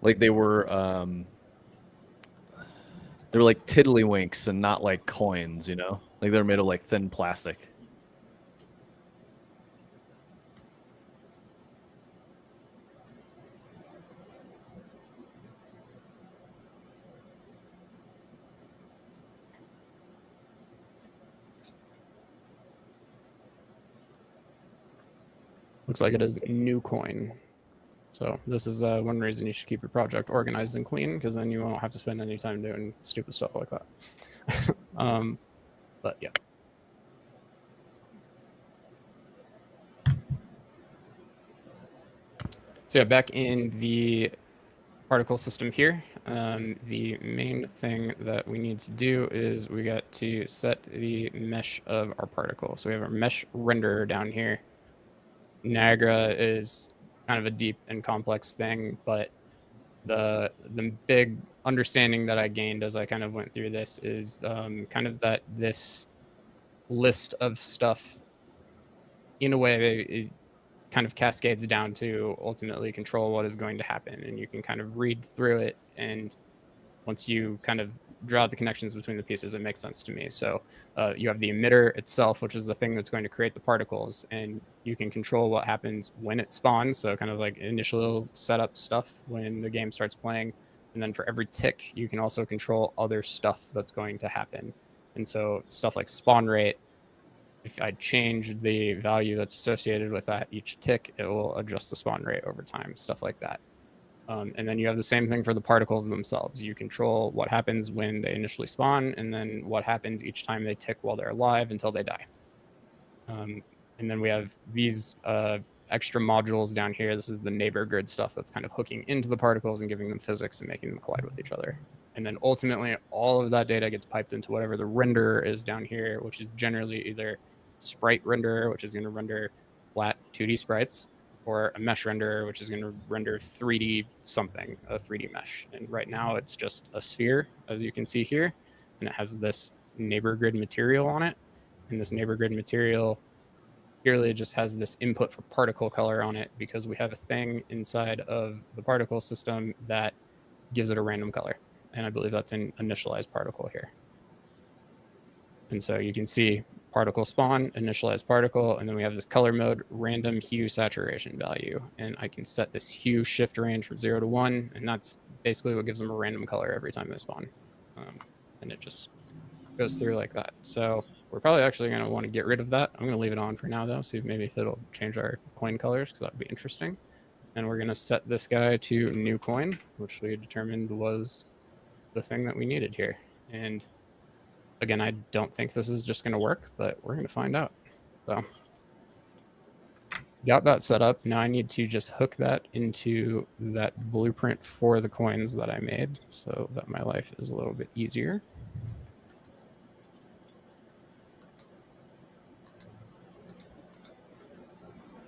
C: Like they were like tiddlywinks and not like coins, Like they're made of like thin plastic.
A: Looks like it is new coin. So this is one reason you should keep your project organized and clean, because then you won't have to spend any time doing stupid stuff like that. But yeah. So yeah, back in the particle system here, the main thing that we need to do is we got to set the mesh of our particle. So we have our mesh renderer down here. Niagara is kind of a deep and complex thing, but the big understanding that I gained as I kind of went through this is kind of that this list of stuff, in a way, it kind of cascades down to ultimately control what is going to happen, and you can kind of read through it, and once you kind of draw the connections between the pieces, it makes sense to me. So you have the emitter itself, which is the thing that's going to create the particles, and you can control what happens when it spawns. So kind of like initial setup stuff when the game starts playing. And then for every tick, you can also control other stuff that's going to happen. And so stuff like spawn rate, if I change the value that's associated with that each tick, it will adjust the spawn rate over time, stuff like that. And then you have the same thing for the particles themselves. You control what happens when they initially spawn, and then what happens each time they tick while they're alive until they die. And then we have these extra modules down here. This is the neighbor grid stuff that's kind of hooking into the particles and giving them physics and making them collide with each other. And then ultimately, all of that data gets piped into whatever the renderer is down here, which is generally either sprite renderer, which is going to render flat 2D sprites, or a mesh renderer, which is going to render 3D something, a 3D mesh. And right now, it's just a sphere, as you can see here, and it has this neighbor grid material on it. And this neighbor grid material purely just has this input for particle color on it because we have a thing inside of the particle system that gives it a random color. And I believe that's an initialized particle here. And so you can see particle spawn, initialized particle, and then we have this color mode, random hue saturation value. And I can set this hue shift range from 0 to 1, and that's basically what gives them a random color every time they spawn. And it just goes through like that. So we're probably actually going to want to get rid of that. I'm going to leave it on for now, though, see if maybe if it'll change our coin colors, because that would be interesting. And we're going to set this guy to new coin, which we determined was the thing that we needed here. And again, I don't think this is just going to work, but we're going to find out. So got that set up. Now I need to just hook that into that blueprint for the coins that I made so that my life is a little bit easier.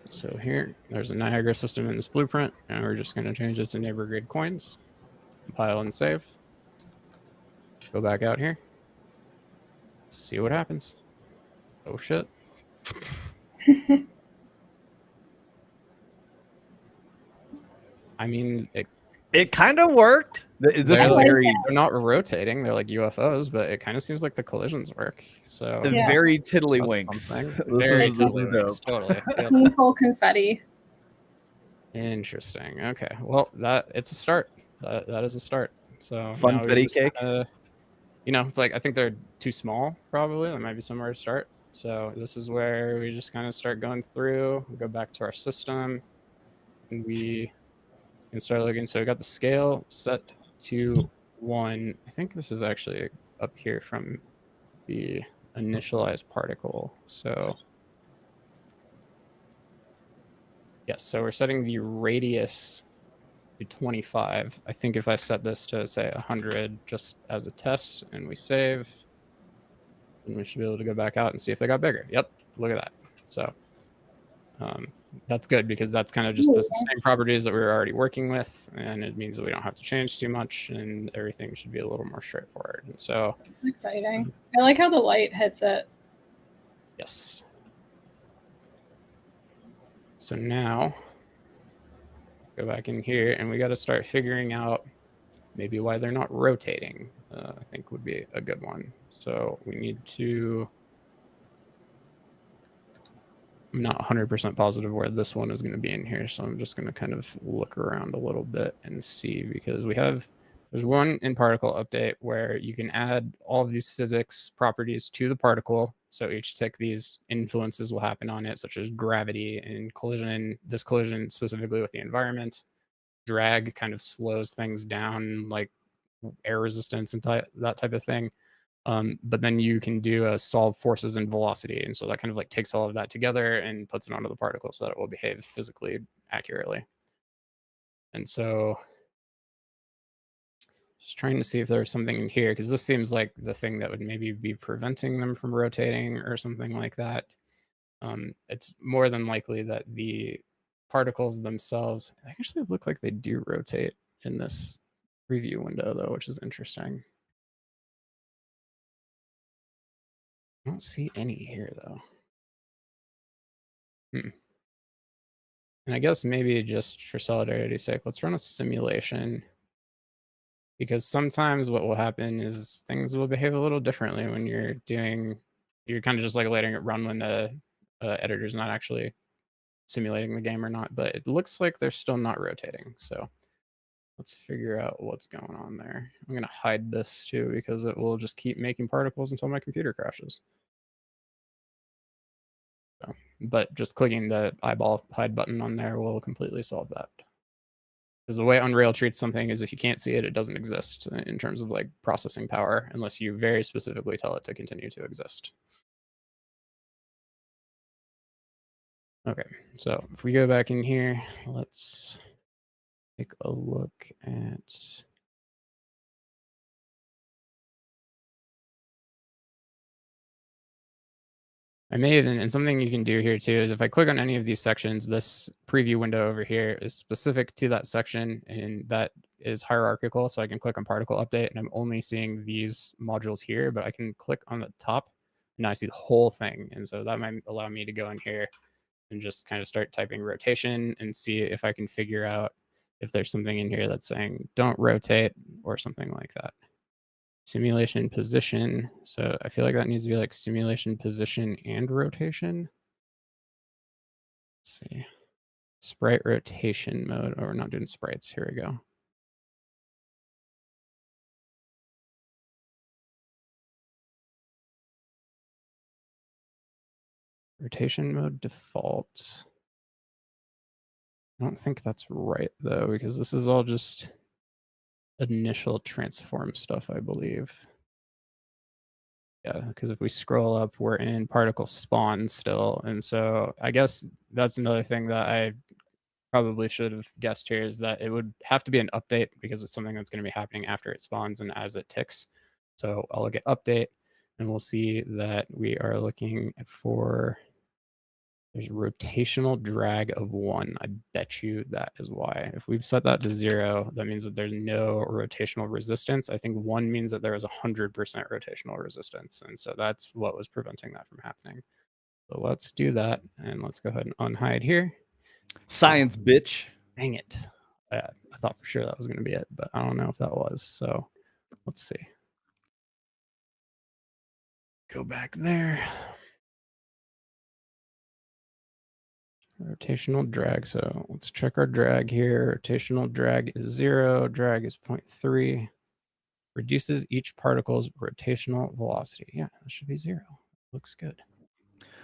A: So here, there's a Niagara system in this blueprint, and we're just going to change it to neighbor grid coins. Compile and save. Go back out here. See what happens. Oh shit. I mean,
C: It kind of worked. This is very,
A: they're not rotating. They're like UFOs, but it kind of seems like the collisions work. So
B: Yeah.
C: very tiddlywinks.
A: Very tiddlywinks, totally. Yep.
B: Painful confetti.
A: Interesting. Okay. Well, it's a start. That is a start. So
C: funfetti cake.
A: You know, it's like I think they're too small. Probably there might be somewhere to start. So this is where we just kind of start going through. We go back to our system, and we can start looking. So we got the scale set to 1. I think this is actually up here from the initialized particle. So yes, so we're setting the radius to 25. I think if I set this to say 100 just as a test and we save, then we should be able to go back out and see if they got bigger. Yep, look at that. So that's good because that's kind of just the same properties that we were already working with, and it means that we don't have to change too much and everything should be a little more straightforward. And so
B: exciting. I like how the light hits it.
A: Yes. So now go back in here and we got to start figuring out maybe why they're not rotating. I think would be a good one. So we need to, I'm not 100% positive where this one is going to be in here. So I'm just going to kind of look around a little bit and see, because there's one in particle update where you can add all of these physics properties to the particle. So each tick, these influences will happen on it, such as gravity and collision. This collision specifically with the environment. Drag kind of slows things down, like air resistance and that type of thing. But then you can do a solve forces and velocity. And so that kind of like takes all of that together and puts it onto the particle so that it will behave physically accurately. And so just trying to see if there's something in here, because this seems like the thing that would maybe be preventing them from rotating or something like that. It's more than likely that the particles themselves actually look like they do rotate in this preview window, though, which is interesting. I don't see any here, though. And I guess maybe just for solidarity's sake, let's run a simulation, because sometimes what will happen is things will behave a little differently when you're kind of just like letting it run when the editor's not actually simulating the game or not, but it looks like they're still not rotating. So let's figure out what's going on there. I'm going to hide this too, because it will just keep making particles until my computer crashes. So, but just clicking the eyeball hide button on there will completely solve that. Because the way Unreal treats something is if you can't see it, it doesn't exist in terms of like processing power, unless you very specifically tell it to continue to exist. Okay, so if we go back in here, let's take a look at I may even, and something you can do here too is if I click on any of these sections, this preview window over here is specific to that section, and that is hierarchical. So I can click on particle update, and I'm only seeing these modules here, but I can click on the top and I see the whole thing. And so that might allow me to go in here and just kind of start typing rotation and see if I can figure out if there's something in here that's saying don't rotate or something like that. Simulation position. So I feel like that needs to be like simulation position and rotation. Let's see. Sprite rotation mode. Oh, we're not doing sprites. Here we go. Rotation mode default. I don't think that's right though, because this is all just initial transform stuff, I believe. Yeah, because if we scroll up, we're in particle spawn still. And so I guess that's another thing that I probably should have guessed here is that it would have to be an update because it's something that's going to be happening after it spawns and as it ticks. So I'll look at update and we'll see that we are looking for, there's rotational drag of 1. I bet you that is why. If we've set that to 0, that means that there's no rotational resistance. I think 1 means that there is 100% rotational resistance. And so that's what was preventing that from happening. So let's do that. And let's go ahead and unhide here.
C: Science, bitch.
A: Dang it. I thought for sure that was going to be it, but I don't know if that was. So let's see. Go back there. Rotational drag. So let's check our drag here. Rotational drag is 0. Drag is 0.3. Reduces each particle's rotational velocity. Yeah, that should be 0. Looks good.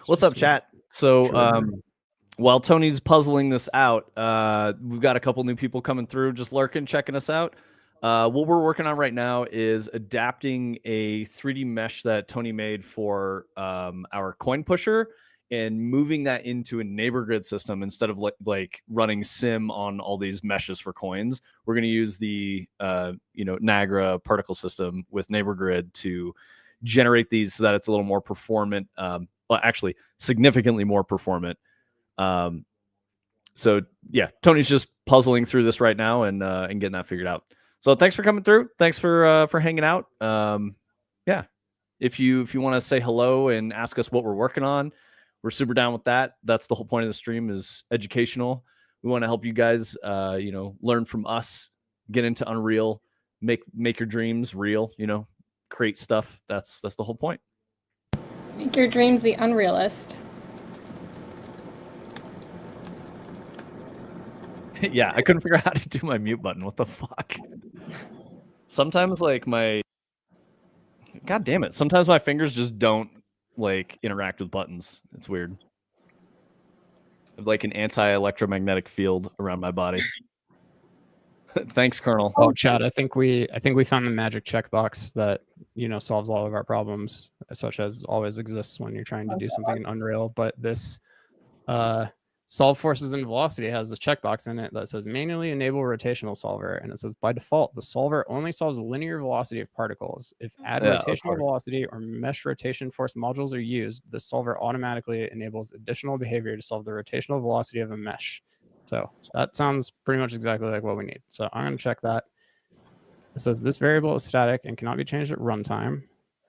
C: What's up, chat? So while Tony's puzzling this out, we've got a couple new people coming through, just lurking, checking us out. What we're working on right now is adapting a 3D mesh that Tony made for our coin pusher and moving that into a neighbor grid system instead of like running sim on all these meshes for coins. We're going to use the Niagara particle system with neighbor grid to generate these so that it's a little more performant. Well, actually, significantly more performant. So yeah, Tony's just puzzling through this right now and getting that figured out. So thanks for coming through. Thanks for hanging out. Yeah, if you want to say hello and ask us what we're working on, we're super down with that. That's the whole point of the stream, is educational. We want to help you guys, learn from us, get into Unreal, make your dreams real. Create stuff. That's the whole point.
B: Make your dreams the unrealest.
C: Yeah, I couldn't figure out how to do my mute button. What the fuck? Sometimes God damn it. Sometimes my fingers just don't interact with buttons. It's weird. I have like an anti-electromagnetic field around my body. Thanks, Colonel.
A: Oh, Chad, I think we found the magic checkbox that solves all of our problems, such as always exists when you're trying to do something in Unreal. But this solve forces and velocity has this checkbox in it that says manually enable rotational solver, and it says by default the solver only solves linear velocity of particles. If add rotational velocity or mesh rotation force modules are used, the solver automatically enables additional behavior to solve the rotational velocity of a mesh. So that sounds pretty much exactly like what we need. So I'm going to check that. It says this variable is static and cannot be changed at runtime.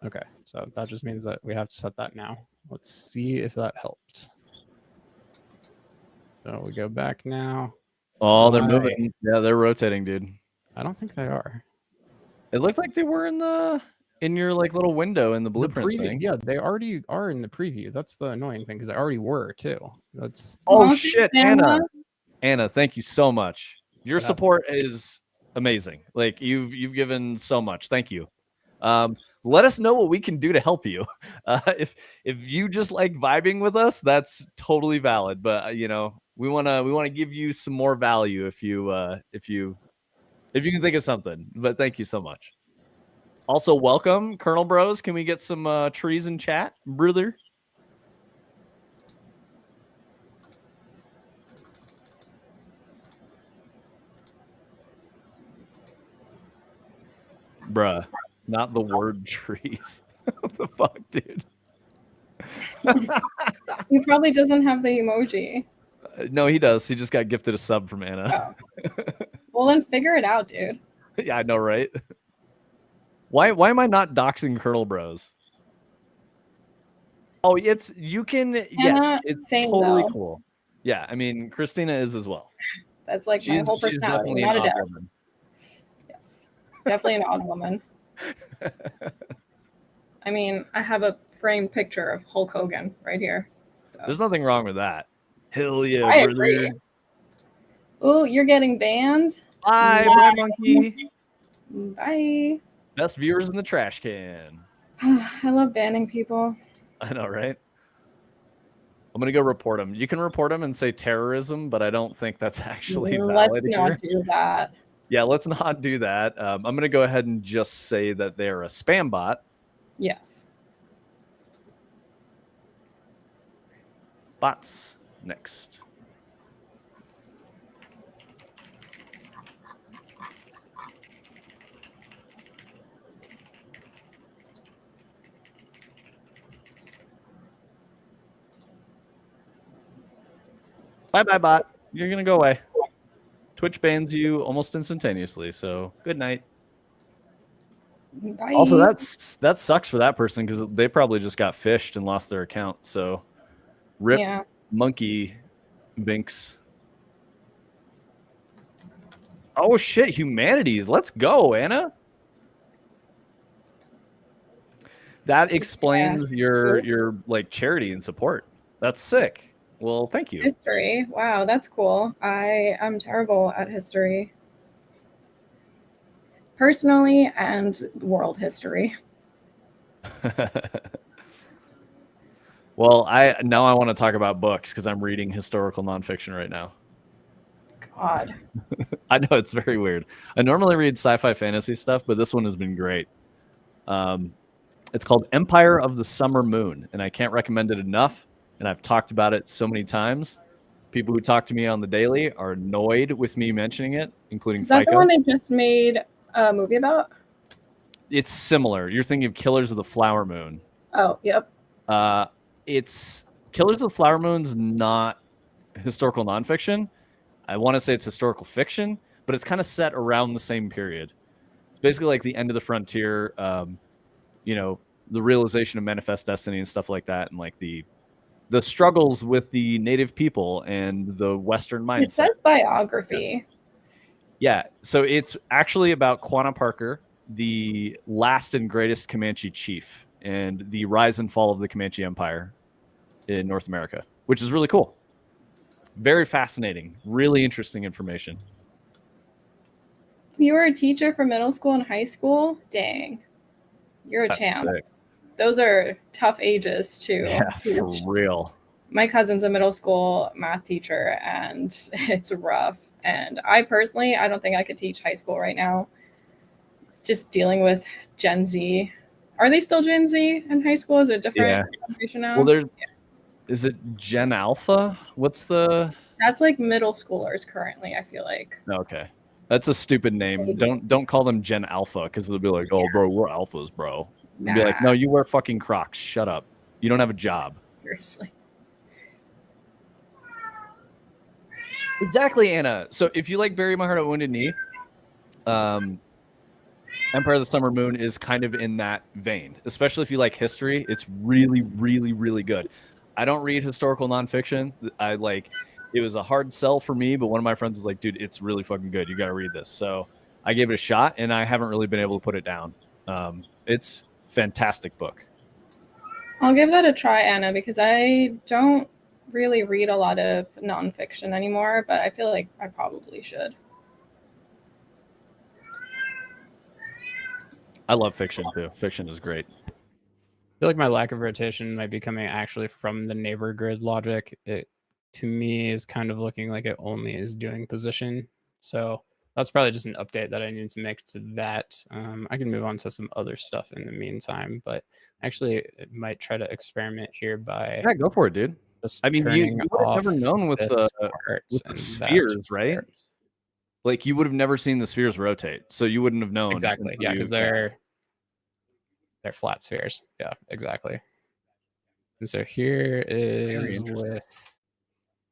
A: Okay, so that just means that we have to set that now. Let's see if that helped. So we go back now.
C: Oh, they're moving. Yeah, they're rotating, dude.
A: I don't think they are.
C: It looked like they were in your little window in the blueprint thing.
A: Yeah, they already are in the preview. That's the annoying thing because they already were too. That's
C: shit, Anna. Anna, thank you so much. Your support is amazing. You've given so much. Thank you. Let us know what we can do to help you. If you just like vibing with us, that's totally valid. But we wanna give you some more value if you can think of something. But thank you so much. Also, welcome, Colonel Bros. Can we get some trees in chat, brother? Bruh, not the word trees. What the fuck, dude?
B: He probably doesn't have the emoji.
C: No, he does. He just got gifted a sub from Anna.
B: Oh. Well, then figure it out, dude.
C: Yeah, I know, right? Why am I not doxing Colonel Bros? Oh, you can yes, it's
B: same
C: totally
B: though.
C: cool. Yeah, I mean Christina is as well.
B: That's like my whole
C: She's
B: personality.
C: definitely
B: Not
C: an
B: a
C: odd
B: dad.
C: woman.
B: Yes, definitely an odd woman. I mean, I have a framed picture of Hulk Hogan right here. So.
C: There's nothing wrong with that. Hell yeah,
B: I
C: brother.
B: agree. Ooh, you're getting banned.
C: Bye, bye, monkey.
B: Bye.
C: Best viewers in the trash can.
B: I love banning people.
C: I know, right? I'm gonna go report him. You can report him and say terrorism, but I don't think that's actually valid.
B: Let's not do that.
C: Yeah, let's not do that. I'm gonna go ahead and just say that they're a spam bot.
B: Yes.
C: Bots next. Bye, bot. You're going to go away. Twitch bans you almost instantaneously, so good night.
B: Bye.
C: Also, that sucks for that person because they probably just got fished and lost their account. So, rip monkey binks. Oh shit, humanities. Let's go, Anna. That explains your like charity and support. That's sick. Well, thank you.
B: History. Wow, that's cool. I am terrible at history. Personally and world history.
C: Well, I want to talk about books because I'm reading historical nonfiction right now.
B: God.
C: I know it's very weird. I normally read sci-fi fantasy stuff, but this one has been great. It's called Empire of the Summer Moon, and I can't recommend it enough. And I've talked about it so many times. People who talk to me on the daily are annoyed with me mentioning it, including
B: Is that
C: FICO.
B: the one they just made a movie about?
C: It's similar. You're thinking of Killers of the Flower Moon.
B: Oh, yep.
C: It's Killers of the Flower Moon's not historical nonfiction. I want to say it's historical fiction, but it's kind of set around the same period. It's basically like the end of the frontier, the realization of manifest destiny and stuff like that, and like the struggles with the native people and the Western mindset.
B: It says biography.
C: Yeah. So it's actually about Quanah Parker, the last and greatest Comanche chief, and the rise and fall of the Comanche Empire in North America, which is really cool. Very fascinating. Really interesting information.
B: You were a teacher for middle school and high school? Dang. You're a champ. Sick. Those are tough ages too.
C: Yeah, for real.
B: My cousin's a middle school math teacher and it's rough. And I personally, I don't think I could teach high school right now. Just dealing with Gen Z. Are they still Gen Z in high school? Is it different generation now?
C: Well, is it Gen Alpha? What's the...
B: That's like middle schoolers currently, I feel like.
C: Okay. That's a stupid name. Don't call them Gen Alpha because they'll be like, oh, bro, we're alphas, bro. And be like, no, you wear fucking Crocs. Shut up. You don't have a job.
B: Seriously.
C: Exactly, Anna. So if you like Bury My Heart at Wounded Knee, Empire of the Summer Moon is kind of in that vein. Especially if you like history, it's really, really, really good. I don't read historical nonfiction. It was a hard sell for me, but one of my friends was like, dude, it's really fucking good. You got to read this. So I gave it a shot, and I haven't really been able to put it down. It's fantastic book.
B: I'll give that a try, Anna, because I don't really read a lot of nonfiction anymore, but I feel like I probably should.
C: I love fiction too. Fiction is great.
A: I feel like my lack of rotation might be coming actually from the neighbor grid logic. It to me is kind of looking like it only is doing position. So that's probably just an update that I need to make to that. I can move on to some other stuff in the meantime, but actually it might try to experiment here by
C: go for it, dude. I mean, you would have never known with the spheres, right? Like you would have never seen the spheres rotate, so you wouldn't have known.
A: Exactly. Yeah, because they're flat spheres. Yeah, exactly. And so here
C: Very
A: is
C: interesting.
A: with,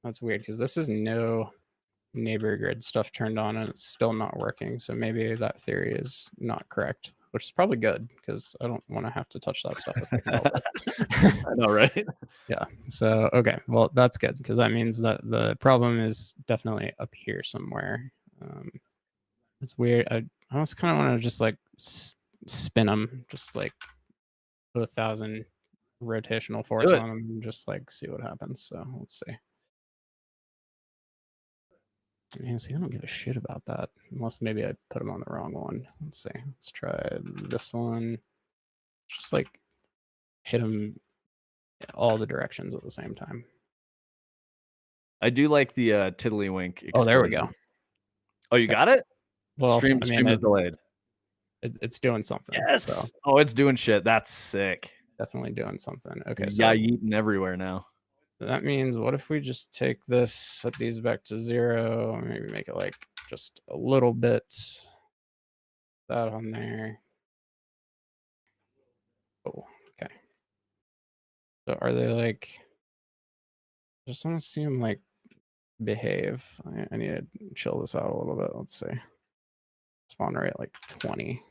A: that's weird because this is no neighbor grid stuff turned on and it's still not working. So maybe that theory is not correct, which is probably good because I don't want to have to touch that stuff if I can help it.
C: I know, right?
A: Yeah. So, okay. Well, that's good because that means that the problem is definitely up here somewhere. It's weird. I almost kind of want to just like spin them, just like put 1,000 rotational force
C: Do it.
A: on them and just like see what happens. So let's see. Yeah, see, I don't give a shit about that unless maybe I put them on the wrong one. Let's see. Let's try this one. Just like hit them all the directions at the same time.
C: I do like the tiddlywink explosion.
A: Oh, there we go.
C: Oh, you got it?
A: Well,
C: Stream
A: I mean,
C: is delayed.
A: It's doing something.
C: Yes.
A: So
C: Oh, it's doing shit. That's sick.
A: definitely doing something. Okay, so
C: Yeah, eating everywhere now.
A: that means what if we just take this, set these back to 0, maybe make it like just a little bit that on there. Oh, okay. So are they like, I just want to see them like behave. I need to chill this out a little bit. Let's see. Spawn rate like 20.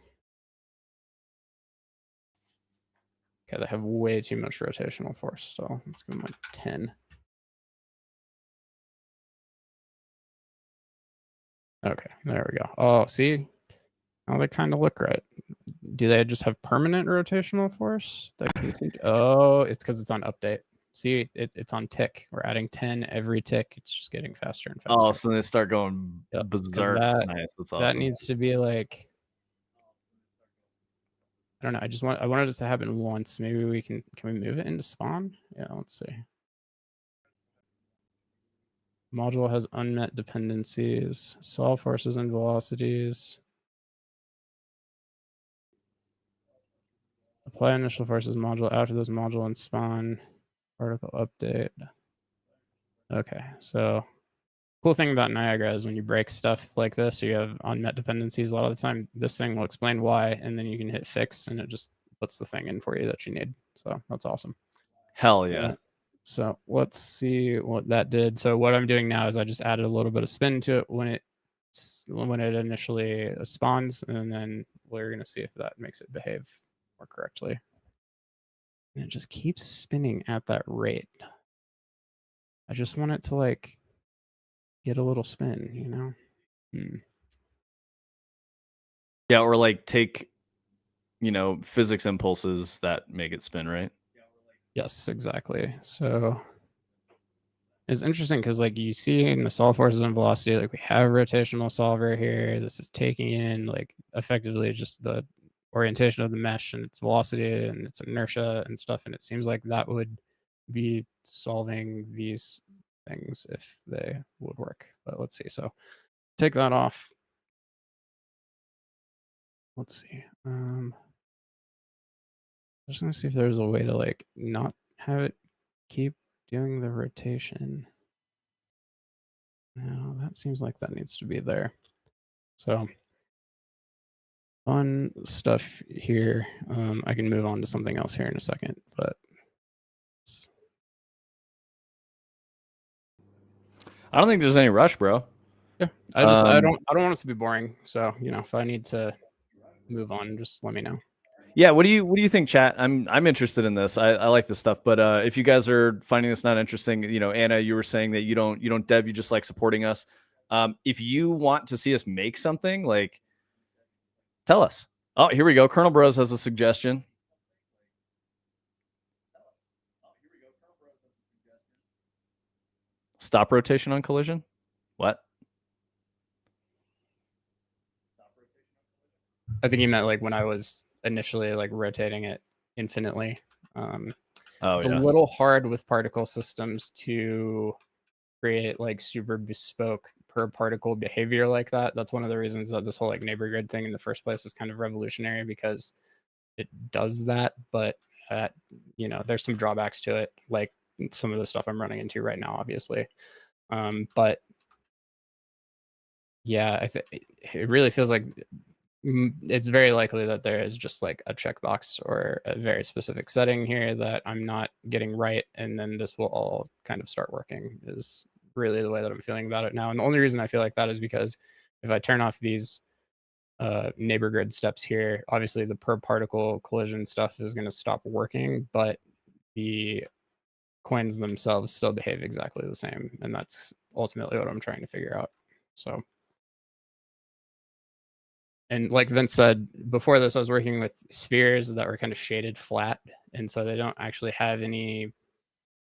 A: Okay, they have way too much rotational force, so let's give them like 10. Okay, there we go. Oh, see? Now they kind of look right. Do they just have permanent rotational force? That oh, it's because it's on update. See, it's on tick. We're adding 10 every tick. It's just getting faster and faster.
C: Oh, so they start going berserk. Nice. That's awesome.
A: That needs to be like, I don't know. I wanted it to happen once. Maybe we can we move it into spawn? Yeah, let's see. Module has unmet dependencies, solve forces and velocities. Apply initial forces module after this module and spawn. Particle update. Okay, so cool thing about Niagara is when you break stuff like this, or you have unmet dependencies, a lot of the time this thing will explain why, and then you can hit fix and it just puts the thing in for you that you need. So that's awesome.
C: Hell yeah.
A: So let's see what that did. So what I'm doing now is I just added a little bit of spin to it when it initially spawns, and then we're going to see if that makes it behave more correctly. And it just keeps spinning at that rate. I just want it to like get a little spin, you know?
C: Yeah, or like take, physics impulses that make it spin, right?
A: Yes, exactly. So it's interesting because like you see in the solve forces and velocity, like we have rotational solver here. This is taking in like effectively just the orientation of the mesh and its velocity and its inertia and stuff. And it seems like that would be solving these things if they would work. But let's see. So take that off. Let's see. I'm just gonna see if there's a way to like not have it keep doing the rotation. No, that seems like that needs to be there. So fun stuff here. I can move on to something else here in a second, but
C: I don't think there's any rush, bro.
A: yeah, I don't want it to be boring. So if I need to move on, just let me know.
C: Yeah, what do you think, chat? I'm interested in this. I like this stuff, but if you guys are finding this not interesting, Anna, you were saying that you don't dev, you just like supporting us. If you want to see us make something, like tell us. Oh, here we go. Colonel Bros has a suggestion. Stop rotation on collision? What?
A: I think you meant like when I was initially like rotating it infinitely. It's a little hard with particle systems to create like super bespoke per particle behavior like that. That's one of the reasons that this whole like neighbor grid thing in the first place is kind of revolutionary, because it does that, but there's some drawbacks to it, like some of the stuff I'm running into right now, obviously. But yeah, it really feels like It's very likely that there is just like a checkbox or a very specific setting here that I'm not getting right, and then this will all kind of start working, is really the way that I'm feeling about it now. And the only reason I feel like that is because if I turn off these neighbor grid steps here, obviously the per particle collision stuff is going to stop working, but the coins themselves still behave exactly the same, and that's ultimately what I'm trying to figure out. So, and like Vince said before this, I was working with spheres that were kind of shaded flat, and so they don't actually have any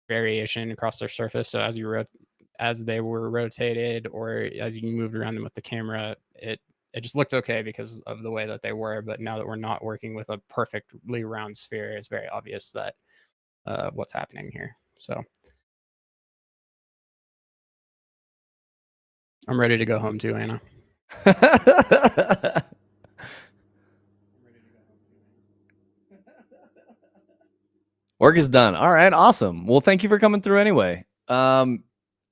A: variation across their surface. So as they were rotated or as you moved around them with the camera, it just looked okay because of the way that they were. But now that we're not working with a perfectly round sphere, it's very obvious that what's happening here. So I'm ready to go home too, Anna.
C: Work is done. All right, awesome. Well, thank you for coming through anyway. And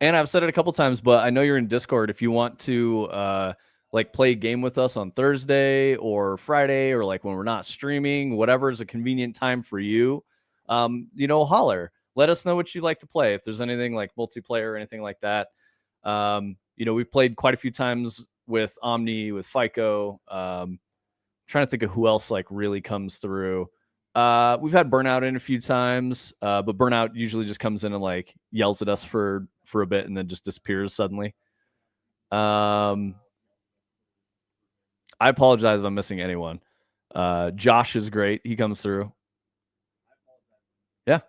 C: I've said it a couple times, but I know you're in Discord. If you want to like play a game with us on Thursday or Friday, or like when we're not streaming, whatever is a convenient time for you, holler. Let us know what you like to play. If there's anything like multiplayer or anything like that. We've played quite a few times with Omni, with FICO. Trying to think of who else like really comes through. We've had Burnout in a few times, but Burnout usually just comes in and like yells at us for a bit and then just disappears suddenly. I apologize if I'm missing anyone. Josh is great. He comes through. Yeah.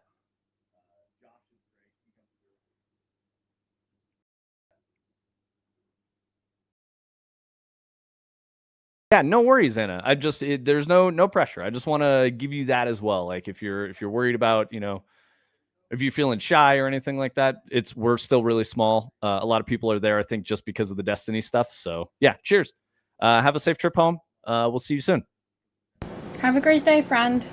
C: Yeah, no worries, Anna. There's no pressure. I just want to give you that as well. Like if you're worried about, if you're feeling shy or anything like that, we're still really small. A lot of people are there, I think, just because of the Destiny stuff. So yeah, cheers. Have a safe trip home. We'll see you soon.
B: Have a great day, friend.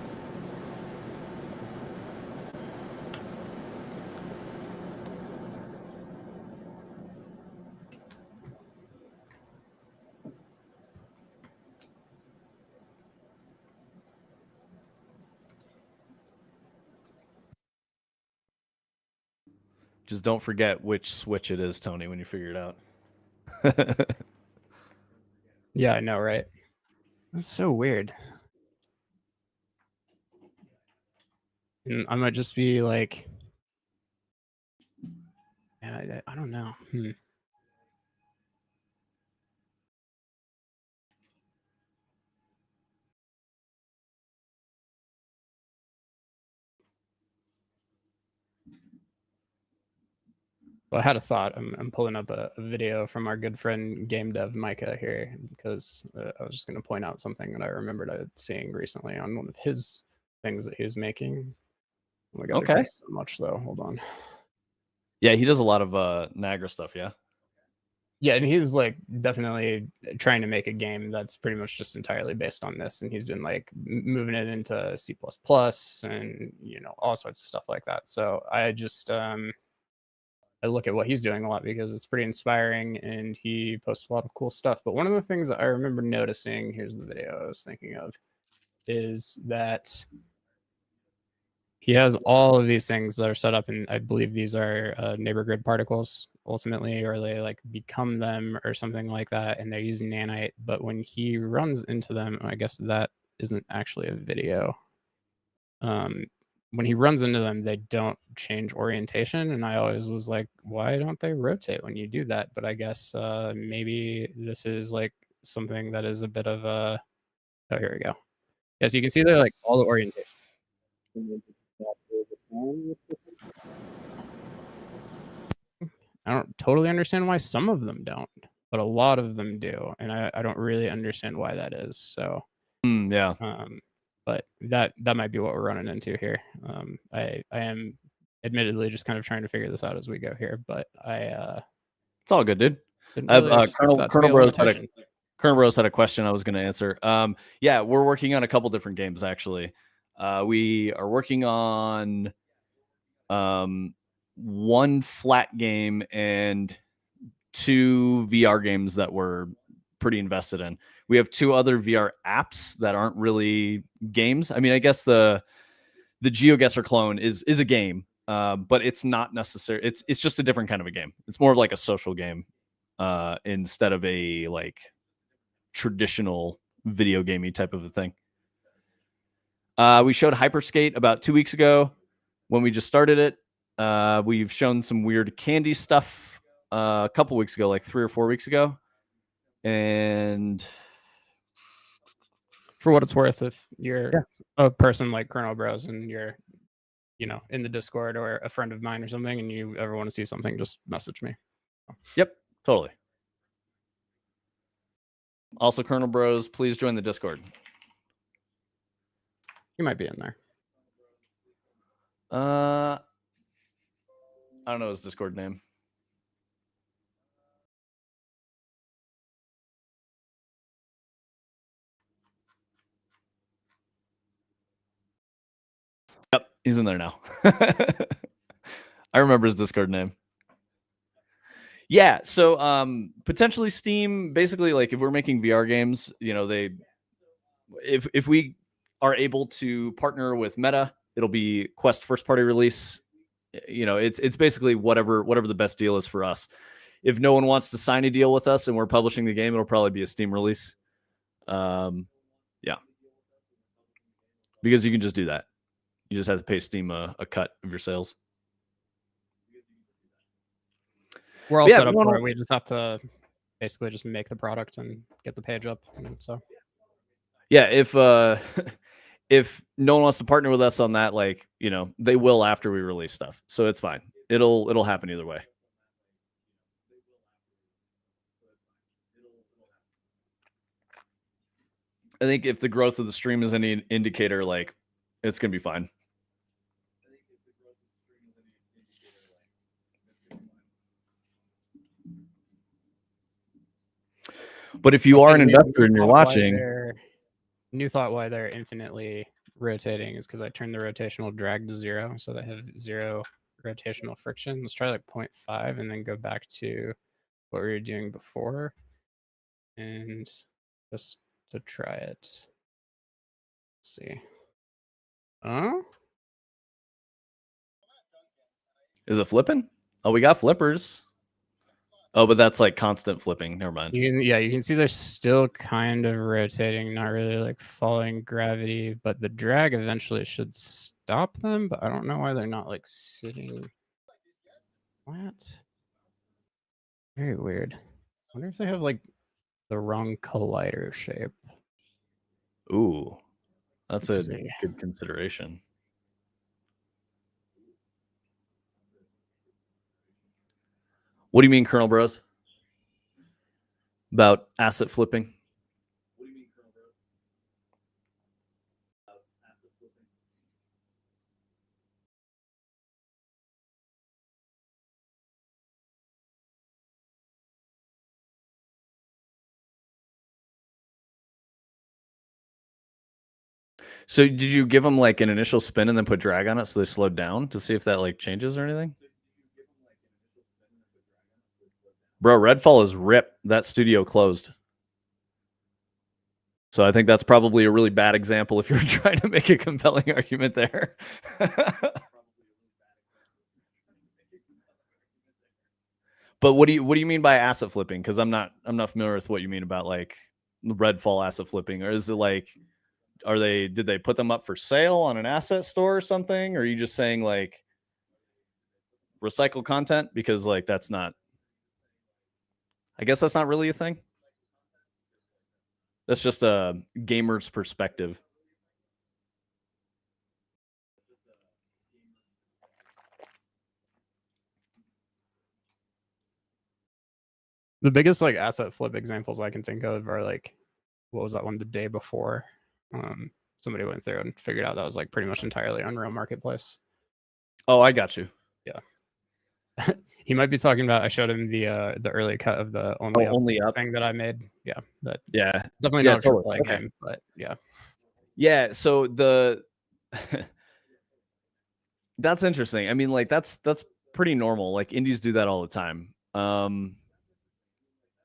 C: Just don't forget which switch it is, Tony, when you figure it out.
A: Yeah, I know, right? That's so weird. And I might just be like, I don't know. Well, I had a thought. I'm pulling up a video from our good friend Game Dev Micah here because I was just going to point out something that I remembered seeing recently on one of his things that he was making. Oh my god,
C: Okay.
A: so much though. Hold on.
C: Yeah, he does a lot of Niagara stuff. Yeah.
A: Yeah, and he's like definitely trying to make a game that's pretty much just entirely based on this, and he's been like moving it into C++ and all sorts of stuff like that. So I just I look at what he's doing a lot because it's pretty inspiring and he posts a lot of cool stuff. But one of the things that I remember noticing, here's the video I was thinking of, is that he has all of these things that are set up, and I believe these are neighbor grid particles ultimately, or they like become them or something like that, and they're using nanite. But when he runs into them, I guess that isn't actually a video. When he runs into them, they don't change orientation, and I always was like, why don't they rotate when you do that? But I guess maybe this is like something that is a bit of a. Oh, here we go. Yeah, so you can see they're like all the orientation. I don't totally understand why some of them don't, but a lot of them do, and I don't really understand why that is. So
C: Yeah.
A: But that might be what we're running into here. I am admittedly just kind of trying to figure this out as we go here, but
C: it's all good, dude.
A: didn't really expect that to be a limitation.
C: Colonel Rose had a question I was going to answer. Yeah, we're working on a couple different games actually. We are working on one flat game and 2 VR games that we're pretty invested in. We have 2 other VR apps that aren't really games. I mean, I guess the GeoGuessr clone is a game, but it's not necessary. It's just a different kind of a game. It's more of like a social game instead of a like traditional video gamey type of a thing. We showed Hyperskate about 2 weeks ago when we just started it. We've shown some weird candy stuff a couple weeks ago, like 3 or 4 weeks ago. And
A: for what it's worth, if you're a person like Colonel Bros and you're, in the Discord or a friend of mine or something, and you ever want to see something, just message me.
C: Yep, totally. Also, Colonel Bros, please join the Discord.
A: You might be in there.
C: I don't know his Discord name. Yep, he's in there now. I remember his Discord name. Yeah, so potentially Steam, basically, like if we're making VR games, if we are able to partner with Meta, it'll be Quest first party release. It's basically whatever the best deal is for us. If no one wants to sign a deal with us and we're publishing the game, it'll probably be a Steam release. Yeah, because you can just do that. You just have to pay Steam a cut of your sales.
A: We're all set up for it. We just have to basically just make the product and get the page up. So,
C: yeah, if no one wants to partner with us on that, like they will after we release stuff, so it's fine. It'll happen either way. I think if the growth of the stream is any indicator, like it's gonna be fine. But if you are an investor and you're watching,
A: new thought why they're infinitely rotating is because I turned the rotational drag to 0, so they have 0 rotational friction. Let's try like 0.5 and then go back to what we were doing before, and just to try it. Let's see. Oh,
C: is it flipping? Oh, we got flippers. Oh, but that's like constant flipping. Never mind.
A: You can see they're still kind of rotating, not really like following gravity, but the drag eventually should stop them. But I don't know why they're not like sitting. What? Very weird. I wonder if they have like the wrong collider shape.
C: Ooh, that's a good consideration. What do you mean, Colonel Bros? About asset flipping? What do you mean, Colonel Bros? About asset flipping? So did you give them like an initial spin and then put drag on it so they slowed down to see if that like changes or anything? Bro, Redfall is rip. That studio closed. So I think that's probably a really bad example if you're trying to make a compelling argument there. But what do you mean by asset flipping? Because I'm not familiar with what you mean about like Redfall asset flipping. Or is it like did they put them up for sale on an asset store or something? Or are you just saying like recycle content? Because like that's not, I guess that's not really a thing. That's just a gamer's perspective.
A: The biggest like asset flip examples I can think of are like, what was that one the day before? Somebody went through and figured out that was like pretty much entirely Unreal Marketplace.
C: Oh, I got you.
A: Yeah. He might be talking about, I showed him the early cut of the only up thing that I made. Yeah. Definitely not a AAA game, but yeah.
C: Yeah, so that's interesting. I mean, like that's pretty normal. Like indies do that all the time.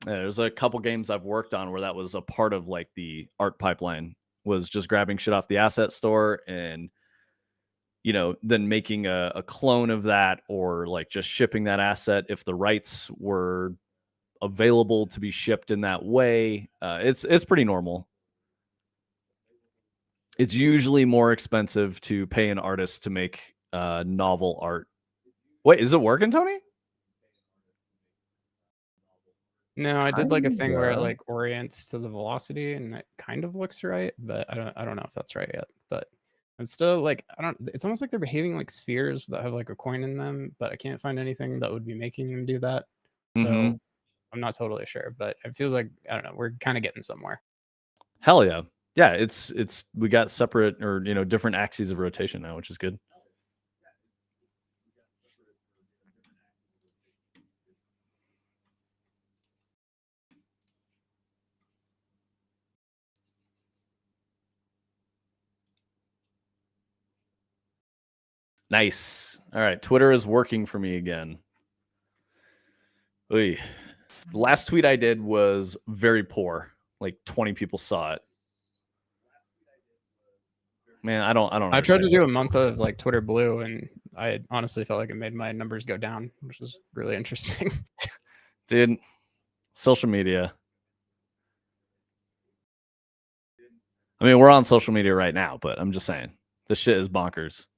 C: There's a couple games I've worked on where that was a part of like the art pipeline, was just grabbing shit off the asset store and, you know, then making a clone of that, or like just shipping that asset if the rights were available to be shipped in that way. It's pretty normal. It's usually more expensive to pay an artist to make novel art. Wait, is it working, Tony?
A: No, I did like a thing where it
C: Kinda.
A: like orients to the velocity, and it kind of looks right, but I don't know if that's right yet. But it's still like it's almost like they're behaving like spheres that have like a coin in them, but I can't find anything that would be making them do that. So
C: Mhm.
A: I'm not totally sure, but it feels like, I don't know, we're kind of getting somewhere.
C: Hell yeah. Yeah, it's we got separate, or you know, different axes of rotation now, which is good. Nice. All right, Twitter is working for me again. Oy. The last tweet I did was very poor. Like 20 people saw it. Man, I don't
A: I tried to
C: understand
A: do
C: it.
A: a month of like Twitter Blue, and I honestly felt like it made my numbers go down, which is really interesting.
C: Dude, social media. I mean, we're on social media right now, but I'm just saying, this shit is bonkers.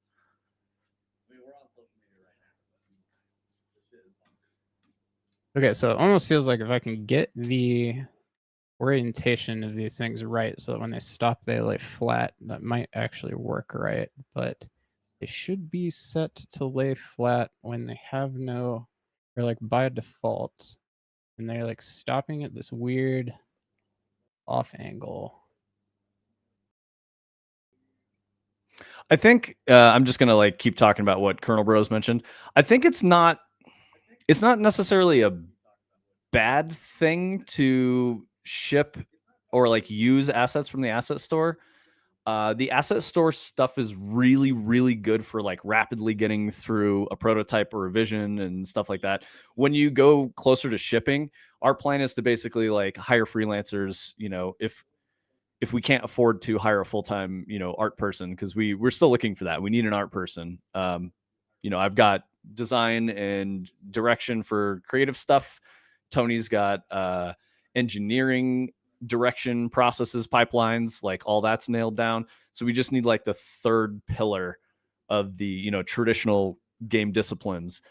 A: Okay, so it almost feels like if I can get the orientation of these things right, so that when they stop, they lay flat, that might actually work right. But they should be set to lay flat when they have no, or like by default, and they're like stopping at this weird off angle.
C: I think I'm just gonna like keep talking about what Colonel Bros mentioned. I think it's not necessarily a bad thing to ship or like use assets from the asset store. The asset store stuff is really, really good for like rapidly getting through a prototype or a vision and stuff like that. When you go closer to shipping, our plan is to basically like hire freelancers. You know, if we can't afford to hire a full-time, you know, art person, because we're still looking for that. We need an art person. You know, I've got design and direction for creative stuff. Tony's got engineering, direction, processes, pipelines, like all that's nailed down. So we just need like the third pillar of the, you know, traditional game disciplines.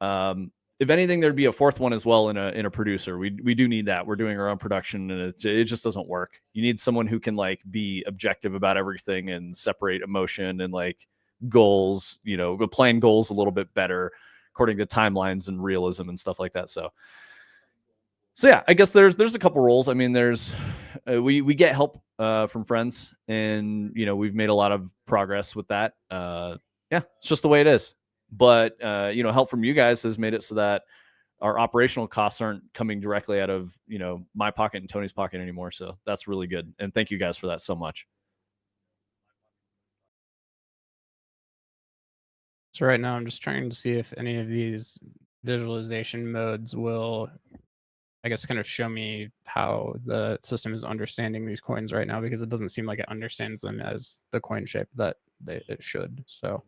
C: If anything, there'd be a fourth one as well in a producer. We do need that. We're doing our own production, and it just doesn't work. You need someone who can like be objective about everything and separate emotion and like goals, you know, plan goals a little bit better according to timelines and realism and stuff like that. So yeah, I guess there's a couple roles. I mean, there's we get help from friends, and you know, we've made a lot of progress with that. Yeah, it's just the way it is. But you know, help from you guys has made it so that our operational costs aren't coming directly out of, you know, my pocket and Tony's pocket anymore. So that's really good, and thank you guys for that so much.
A: So right now I'm just trying to see if any of these visualization modes will, I guess, kind of show me how the system is understanding these coins right now, because it doesn't seem like it understands them as the coin shape that it should. So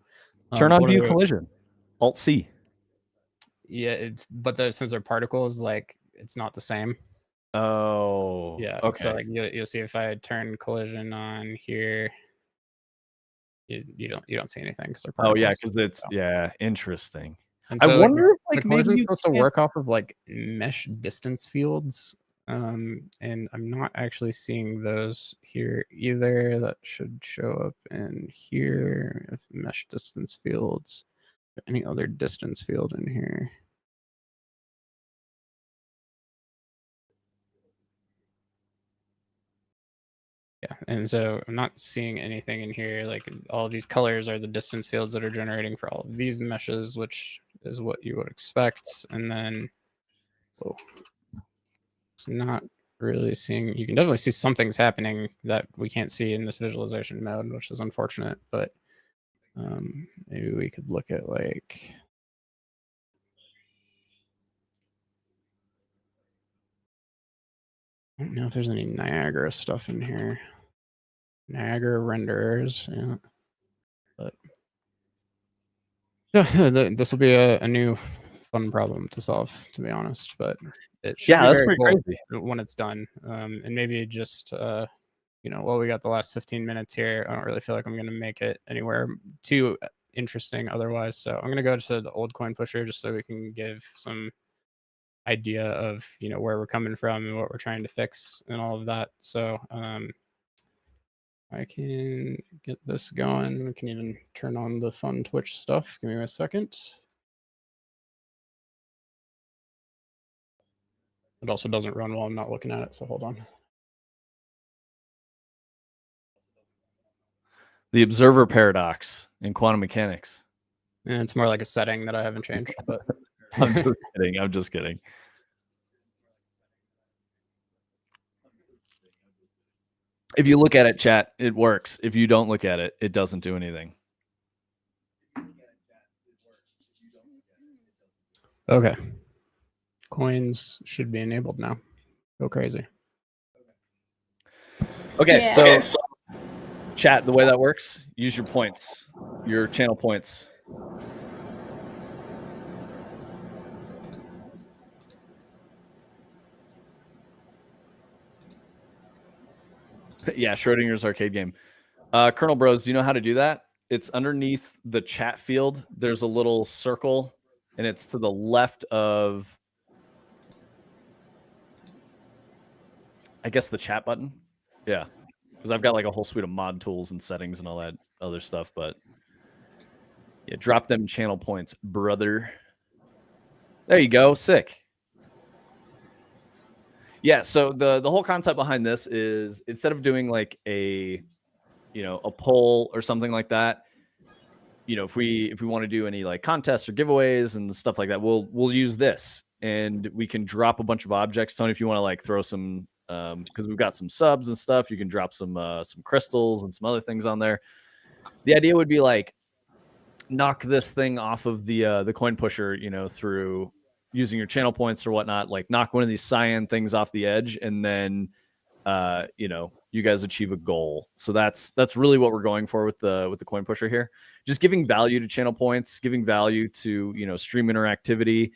C: Turn on
A: what
C: view
A: are
C: collision, Alt C.
A: yeah, but since they're particles, like it's not the same.
C: Oh,
A: Yeah. So
C: okay.
A: like you'll see if I turn collision on here, you don't see anything because they're
C: Oh yeah,
A: particles.
C: because it's
A: So,
C: interesting.
A: and
C: I
A: so like
C: wonder if
A: the
C: like maybe
A: collision is
C: you
A: supposed to
C: can't.
A: work off of like mesh distance fields. And I'm not actually seeing those here either. That should show up in here. If mesh distance fields, any other distance field in here. Yeah, and so I'm not seeing anything in here. Like all of these colors are the distance fields that are generating for all of these meshes, which is what you would expect. And then, oh, it's not really seeing. You can definitely see something's happening that we can't see in this visualization mode, which is unfortunate. But maybe we could look at like. don't know if there's any Niagara stuff in here. Niagara renderers, yeah. But yeah, this will be a new fun problem to solve, to be honest. But it should be
C: that's
A: very
C: pretty
A: cool
C: crazy
A: when it's done. And maybe just well, we got the last 15 minutes here. I don't really feel like I'm gonna make it anywhere too interesting otherwise. So I'm gonna go to the old coin pusher just so we can give some idea of where we're coming from and what we're trying to fix and all of that. So I can get this going. We can even turn on the fun Twitch stuff. Give me a second. It also doesn't run while I'm not looking at it, so hold on.
C: the observer paradox in quantum mechanics.
A: And it's more like a setting that I haven't changed, but
C: I'm just kidding. If you look at it, chat, it works. If you don't look at it, it doesn't do anything.
A: Okay. Coins should be enabled now. Go crazy.
C: Okay,
B: Yeah.
C: so chat, the way that works, use your points, your channel points. Yeah, Schrodinger's arcade game. Colonel Bros, do you know how to do that? It's underneath the chat field. There's a little circle, and it's to the left of, I guess, the chat button. Yeah, because I've got like a whole suite of mod tools and settings and all that other stuff. But yeah, drop them channel points, brother. There you go. Sick. Yeah, so the whole concept behind this is instead of doing like a poll or something like that, if we want to do any like contests or giveaways and stuff like that, we'll use this, and we can drop a bunch of objects. Tony, if you want to like throw some, because we've got some subs and stuff, you can drop some crystals and some other things on there. The idea would be like knock this thing off of the coin pusher, through using your channel points or whatnot, like knock one of these cyan things off the edge, and then you guys achieve a goal. So that's really what we're going for with the coin pusher here. Just giving value to channel points, giving value to stream interactivity.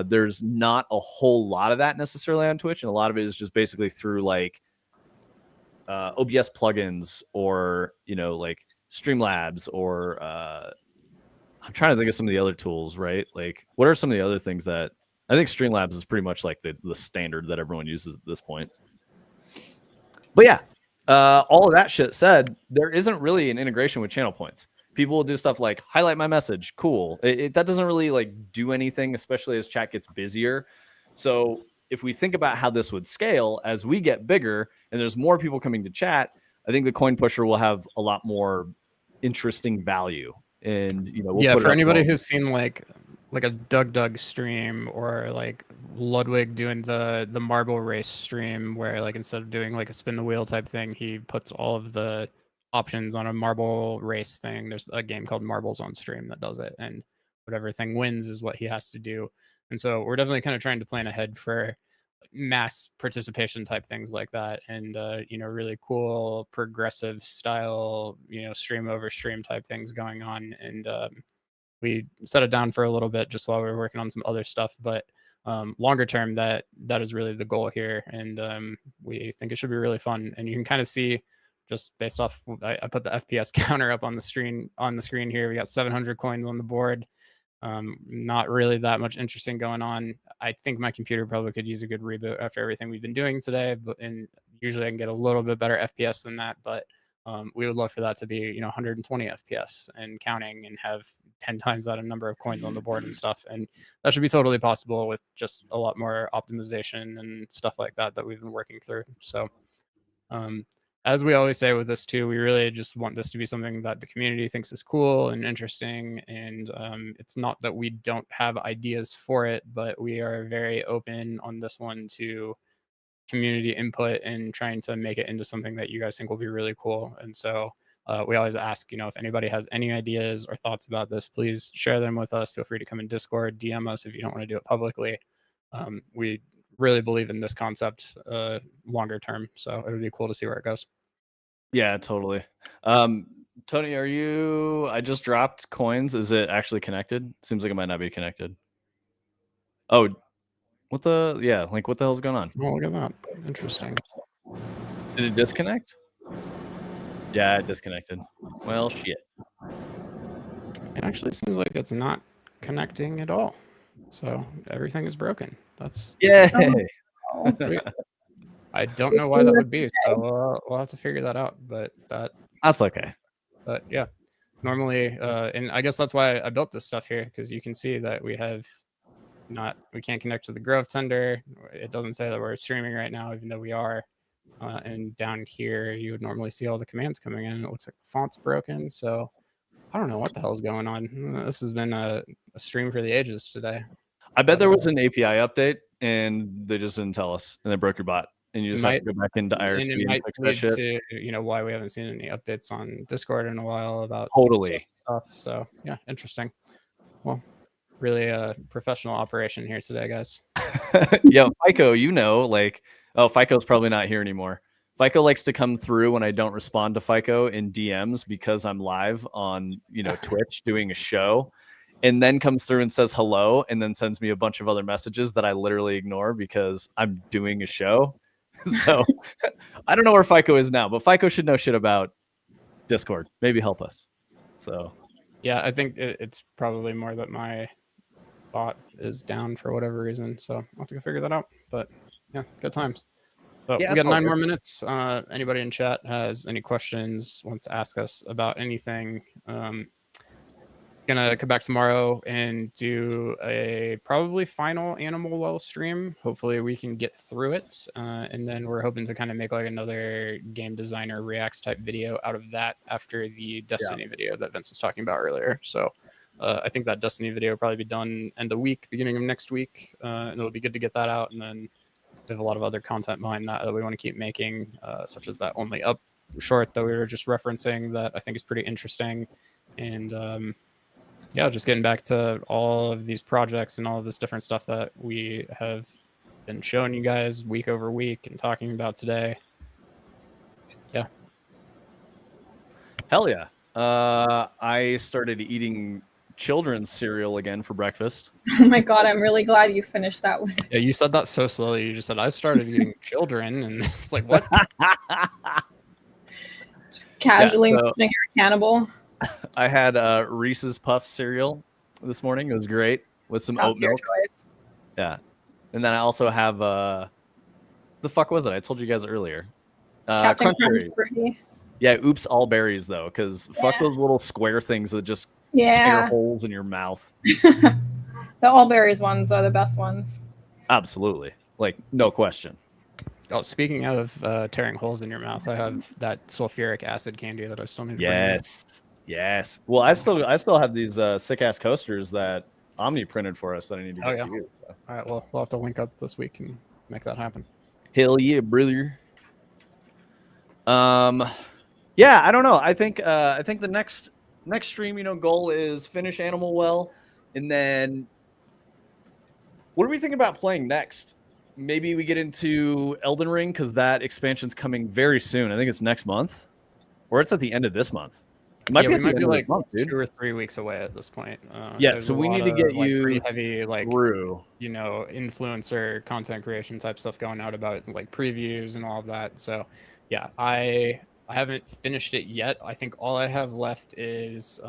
C: There's not a whole lot of that necessarily on Twitch, and a lot of it is just basically through like OBS plugins or like Streamlabs or I'm trying to think of some of the other tools, right? Like, what are some of the other things that I think Streamlabs is pretty much like the standard that everyone uses at this point. But yeah, all of that shit said, there isn't really an integration with channel points. People will do stuff like highlight my message. Cool. That doesn't really like do anything, especially as chat gets busier. So if we think about how this would scale as we get bigger and there's more people coming to chat, I think the coin pusher will have a lot more interesting value. And we'll
A: for anybody who's seen like a Doug stream or like Ludwig doing the marble race stream, where like instead of doing like a spin the wheel type thing, he puts all of the options on a marble race thing. There's a game called Marbles on stream that does it, and whatever thing wins is what he has to do. And so we're definitely kind of trying to plan ahead for mass participation type things like that, and really cool progressive style stream over stream type things going on. And we set it down for a little bit just while we were working on some other stuff, but longer term that is really the goal here, and we think it should be really fun. And you can kind of see just based off, I put the FPS counter up on the screen here. We got 700 coins on the board. Not really that much interesting going on. I think my computer probably could use a good reboot after everything we've been doing today, and usually I can get a little bit better FPS than that, but we would love for that to be 120 FPS and counting, and have 10 times that number of coins on the board and stuff. And that should be totally possible with just a lot more optimization and stuff like that we've been working through. So as we always say with this too, we really just want this to be something that the community thinks is cool and interesting. And it's not that we don't have ideas for it, but we are very open on this one to community input and trying to make it into something that you guys think will be really cool. And so we always ask, if anybody has any ideas or thoughts about this, please share them with us. Feel free to come in Discord, DM us if you don't want to do it publicly. We really believe in this concept longer term. So it would be cool to see where it goes.
C: Yeah, totally. Tony, I just dropped coins. Is it actually connected? Seems like it might not be connected. Oh, what the hell's going on?
A: Oh, look at that. Interesting.
C: Did it disconnect? Yeah, it disconnected. Well, shit.
A: It actually seems like it's not connecting at all. So everything is broken. That's
C: Yay!
B: Oh.
A: I don't know why that would be. So we'll have to figure that out. But
C: That's okay.
A: But yeah, normally, and I guess that's why I built this stuff here, because you can see that we can't connect to the Grove Tender. It doesn't say that we're streaming right now, even though we are. And down here, you would normally see all the commands coming in. It looks like the font's broken. So I don't know what the hell's going on. This has been a stream for the ages today.
C: I bet there was an API update and they just didn't tell us, and they broke your bot, and you just have to go back into IRC
A: and it might
C: fix
A: lead
C: that shit.
A: to why we haven't seen any updates on Discord in a while about
C: Totally
A: stuff. So yeah, interesting. Well, really a professional operation here today, guys.
C: Yo, FICO, FICO's probably not here anymore. FICO likes to come through when I don't respond to FICO in DMs because I'm live on Twitch doing a show, and then comes through and says hello, and then sends me a bunch of other messages that I literally ignore because I'm doing a show. So I don't know where FICO is now, but FICO should know shit about Discord. Maybe help us. So
A: yeah, I think it's probably more that my bot is down for whatever reason. So I'll have to figure that out. But yeah, good times. But we got 9 more minutes. Anybody in chat has any questions, wants to ask us about anything, gonna come back tomorrow and do a probably final Animal Well stream. Hopefully we can get through it, and then we're hoping to kind of make like another game designer reacts type video out of that after the Destiny video that Vince was talking about earlier. So I think that Destiny video will probably be done end of week, beginning of next week, and it'll be good to get that out. And then we have a lot of other content behind that we want to keep making, such as that Only Up short that we were just referencing that I think is pretty interesting. And yeah, just getting back to all of these projects and all of this different stuff that we have been showing you guys week over week and talking about today. Yeah.
C: Hell yeah. I started eating children's cereal again for breakfast.
B: Oh my god, I'm really glad you finished that with.
A: Yeah, you said that so slowly. You just said I started eating children, and it's like, what?
B: Just casually mentioning you're a cannibal.
C: I had Reese's Puff cereal this morning. It was great with some oat milk.
B: Choice.
C: Yeah, and then I also have the fuck was it? I told you guys earlier.
B: Captain
C: Crunch
B: Berry.
C: Yeah, oops, all berries though, because fuck those little square things that just tear holes in your mouth.
B: The all berries ones are the best ones.
C: Absolutely, like no question.
A: Oh, speaking of tearing holes in your mouth, I have that sulfuric acid candy that I still need to bring
C: Yes. Well, I still have these sick ass coasters that Omni printed for us that I need to get to you. So.
A: All right, well, we'll have to link up this week and make that happen.
C: Hell yeah, brother. Yeah, I don't know. I think the next stream, goal is finish Animal Well, and then what are we thinking about playing next? Maybe we get into Elden Ring because that expansion's coming very soon. I think it's next month, or it's at the end of this month.
A: We might be like 2 or 3 weeks away at this point.
C: So we need to get you
A: pretty heavy,
C: through,
A: influencer content creation type stuff going out about like previews and all of that. So yeah, I haven't finished it yet. I think all I have left is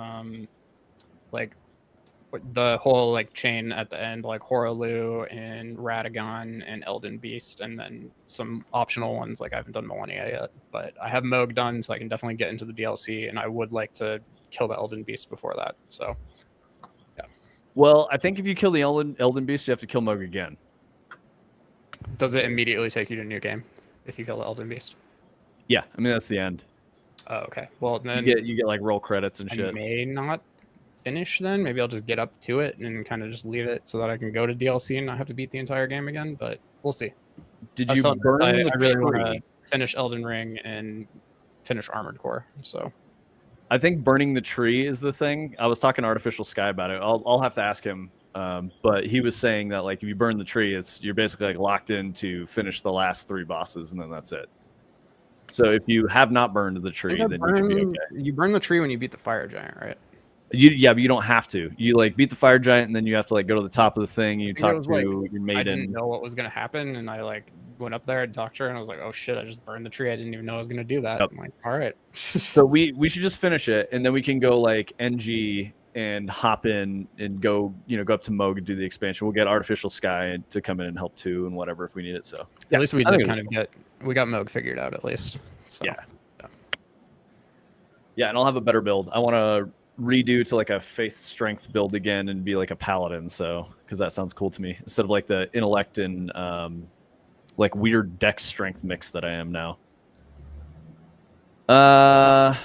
A: like the whole like chain at the end, like Horaloo and Radagon and Elden Beast, and then some optional ones. Like I haven't done Millennia yet, but I have Moog done, so I can definitely get into the DLC, and I would like to kill the Elden Beast before that. So yeah.
C: Well, I think if you kill the Elden Beast, you have to kill Moog again.
A: Does it immediately take you to a new game if you kill the Elden Beast?
C: Yeah, I mean that's the end.
A: Oh, okay. Well, then
C: you get like roll credits and shit.
A: I may not finish then. Maybe I'll just get up to it and kind of just leave it so that I can go to DLC and not have to beat the entire game again. But we'll see.
C: Did you burn the tree?
A: I really want to finish Elden Ring and finish Armored Core. So
C: I think burning the tree is the thing. I was talking to Artificial Sky about it. I'll have to ask him But he was saying that like if you burn the tree, you're basically like locked in to finish the last 3 bosses, and then that's it. So if you have not burned the tree, then you should be okay.
A: You burn the tree when you beat the fire giant, right?
C: Yeah, but you don't have to. You like beat the fire giant, and then you have to like go to the top of the thing. You talk to your maiden.
A: I didn't know what was gonna happen, and I like went up there and talked to her, and I was like, "Oh shit! I just burned the tree. I didn't even know I was gonna do that."
C: Yep.
A: I'm like, "All right."
C: So we should just finish it, and then we can go like NG and hop in and go up to Moog and do the expansion. We'll get Artificial Sky to come in and help too, and whatever if we need it. So
A: at least we did we got Moog figured out at least. So,
C: yeah, and I'll have a better build. I want to redo to like a faith strength build again and be like a paladin, so because that sounds cool to me instead of like the intellect and like weird dex strength mix that I am now. I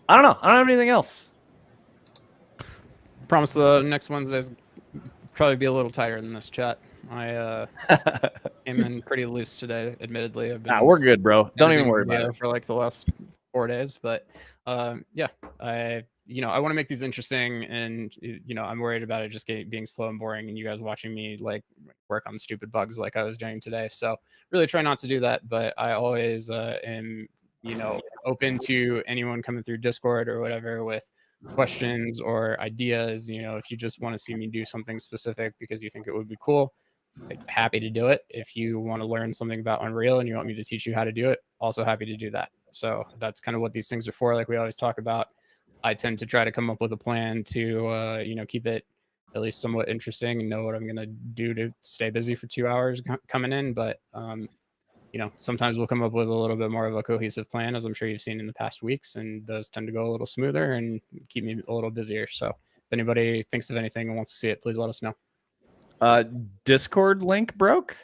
C: don't know. I don't have anything else.
A: Promise the next Wednesday's probably be a little tighter than this chat. I came in pretty loose today, admittedly. I've been
C: we're good, bro. Don't even worry about it
A: for like the last 4 days, but yeah, I want to make these interesting, and I'm worried about it just being slow and boring, and you guys watching me like work on stupid bugs like I was doing today. So really try not to do that, but I always am open to anyone coming through Discord or whatever with questions or ideas. If you just want to see me do something specific because you think it would be cool, I'm happy to do it. If you want to learn something about Unreal and you want me to teach you how to do it, also happy to do that. So that's kind of what these things are for, like we always talk about. I tend to try to come up with a plan to keep it at least somewhat interesting and know what I'm going to do to stay busy for 2 hours coming in. But sometimes we'll come up with a little bit more of a cohesive plan, as I'm sure you've seen in the past weeks, and those tend to go a little smoother and keep me a little busier. So if anybody thinks of anything and wants to see it, please let us know.
C: Discord link broke?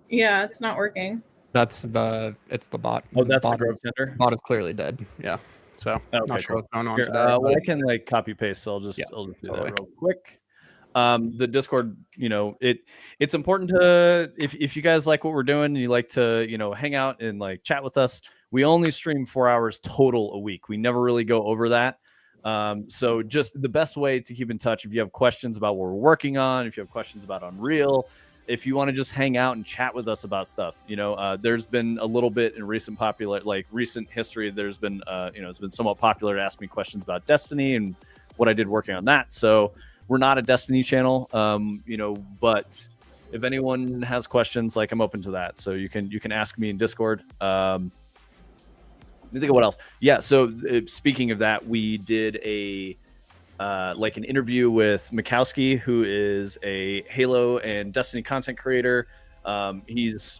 B: Yeah, it's not working.
A: It's the bot.
C: Oh, that's the Grove Tender?
A: Bot is clearly dead. Yeah. So not sure what's going on today.
C: Well, I can like copy paste, so I'll just do that real quick. The Discord, it's important to if you guys like what we're doing and you like to hang out and like chat with us. We only stream 4 hours total a week. We never really go over that. So just the best way to keep in touch, if you have questions about what we're working on, if you have questions about Unreal, if you want to just hang out and chat with us about stuff, there's been a little bit in recent history. There's been, it's been somewhat popular to ask me questions about Destiny and what I did working on that. So we're not a Destiny channel, but if anyone has questions, like I'm open to that. So you can ask me in Discord. Let me think of what else. Yeah. So speaking of that, we did an interview with Mikowski, who is a Halo and Destiny content creator. He's,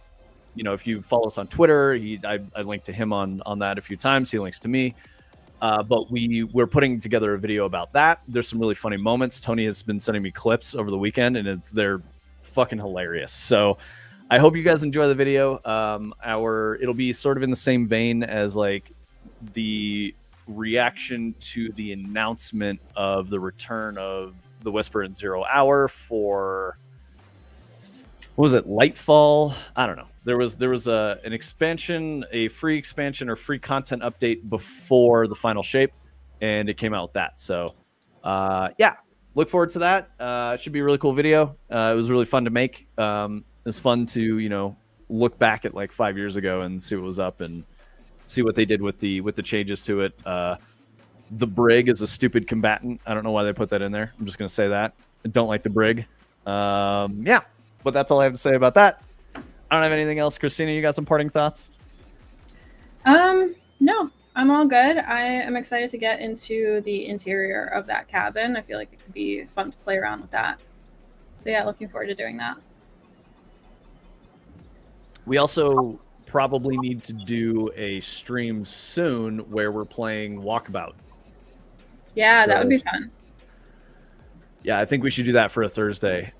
C: if you follow us on Twitter, I linked to him on that a few times. He links to me. But we're putting together a video about that. There's some really funny moments. Tony has been sending me clips over the weekend, and they're fucking hilarious. So I hope you guys enjoy the video. It'll be sort of in the same vein as like the reaction to the announcement of the return of the Whisper in 0 Hour for, what was it, Lightfall? I don't know. There was an expansion, a free expansion or free content update before the final shape, and it came out with that. So yeah, look forward to that. It should be a really cool video. It was really fun to make. It was fun to look back at like 5 years ago and see what was up and see what they did with the changes to it. The Brig is a stupid combatant. I don't know why they put that in there. I'm just gonna say that. I don't like the Brig. Yeah, but that's all I have to say about that. I don't have anything else. Christina, you got some parting thoughts?
B: No, I'm all good. I am excited to get into the interior of that cabin. I feel like it could be fun to play around with that. So yeah, looking forward to doing that.
C: We also probably need to do a stream soon where we're playing Walkabout.
B: Yeah, that would be fun.
C: Yeah, I think we should do that for a Thursday.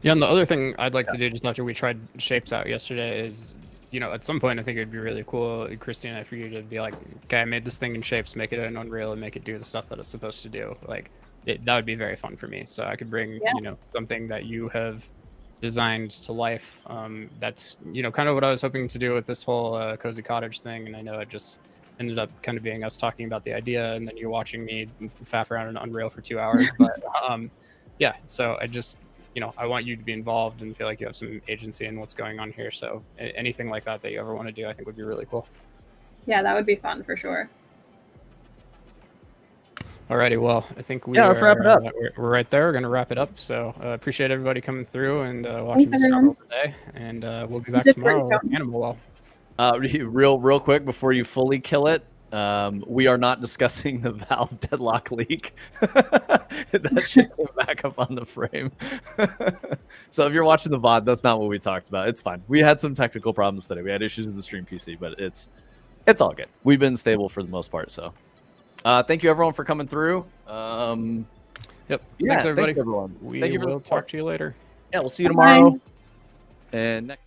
A: Yeah, and the other thing I'd like to do just after we tried shapes out yesterday is, at some point I think it'd be really cool, Christina, for you to be like, okay, I made this thing in shapes, make it in Unreal and make it do the stuff that it's supposed to do. Like, that would be very fun for me. So I could bring, something that you have designed to life. That's, kind of what I was hoping to do with this whole Cozy Cottage thing. And I know it just ended up kind of being us talking about the idea and then you watching me faff around in Unreal for 2 hours. But yeah, so I just, I want you to be involved and feel like you have some agency in what's going on here. So anything like that you ever want to do, I think would be really cool.
B: Yeah, that would be fun for sure.
A: Alrighty, well, I think
C: let's wrap it up.
A: We're right there. We're gonna wrap it up. So appreciate everybody coming through and watching this
B: everyone.
A: today. And we'll be back
B: did great,
A: tomorrow.
B: Tony.
A: Animal Well.
C: Real quick before you fully kill it, we are not discussing the valve deadlock leak. That should go back up on the frame. So if you're watching the VOD, that's not what we talked about. It's fine. We had some technical problems today. We had issues with the stream PC, but it's all good. We've been stable for the most part. So thank you everyone for coming through.
A: Yep.
C: Yeah,
A: Thanks everybody.
C: Thanks, everyone.
A: We
C: Thank you for the
A: will
C: support.
A: talk to you later.
C: Yeah, we'll see you tomorrow. And next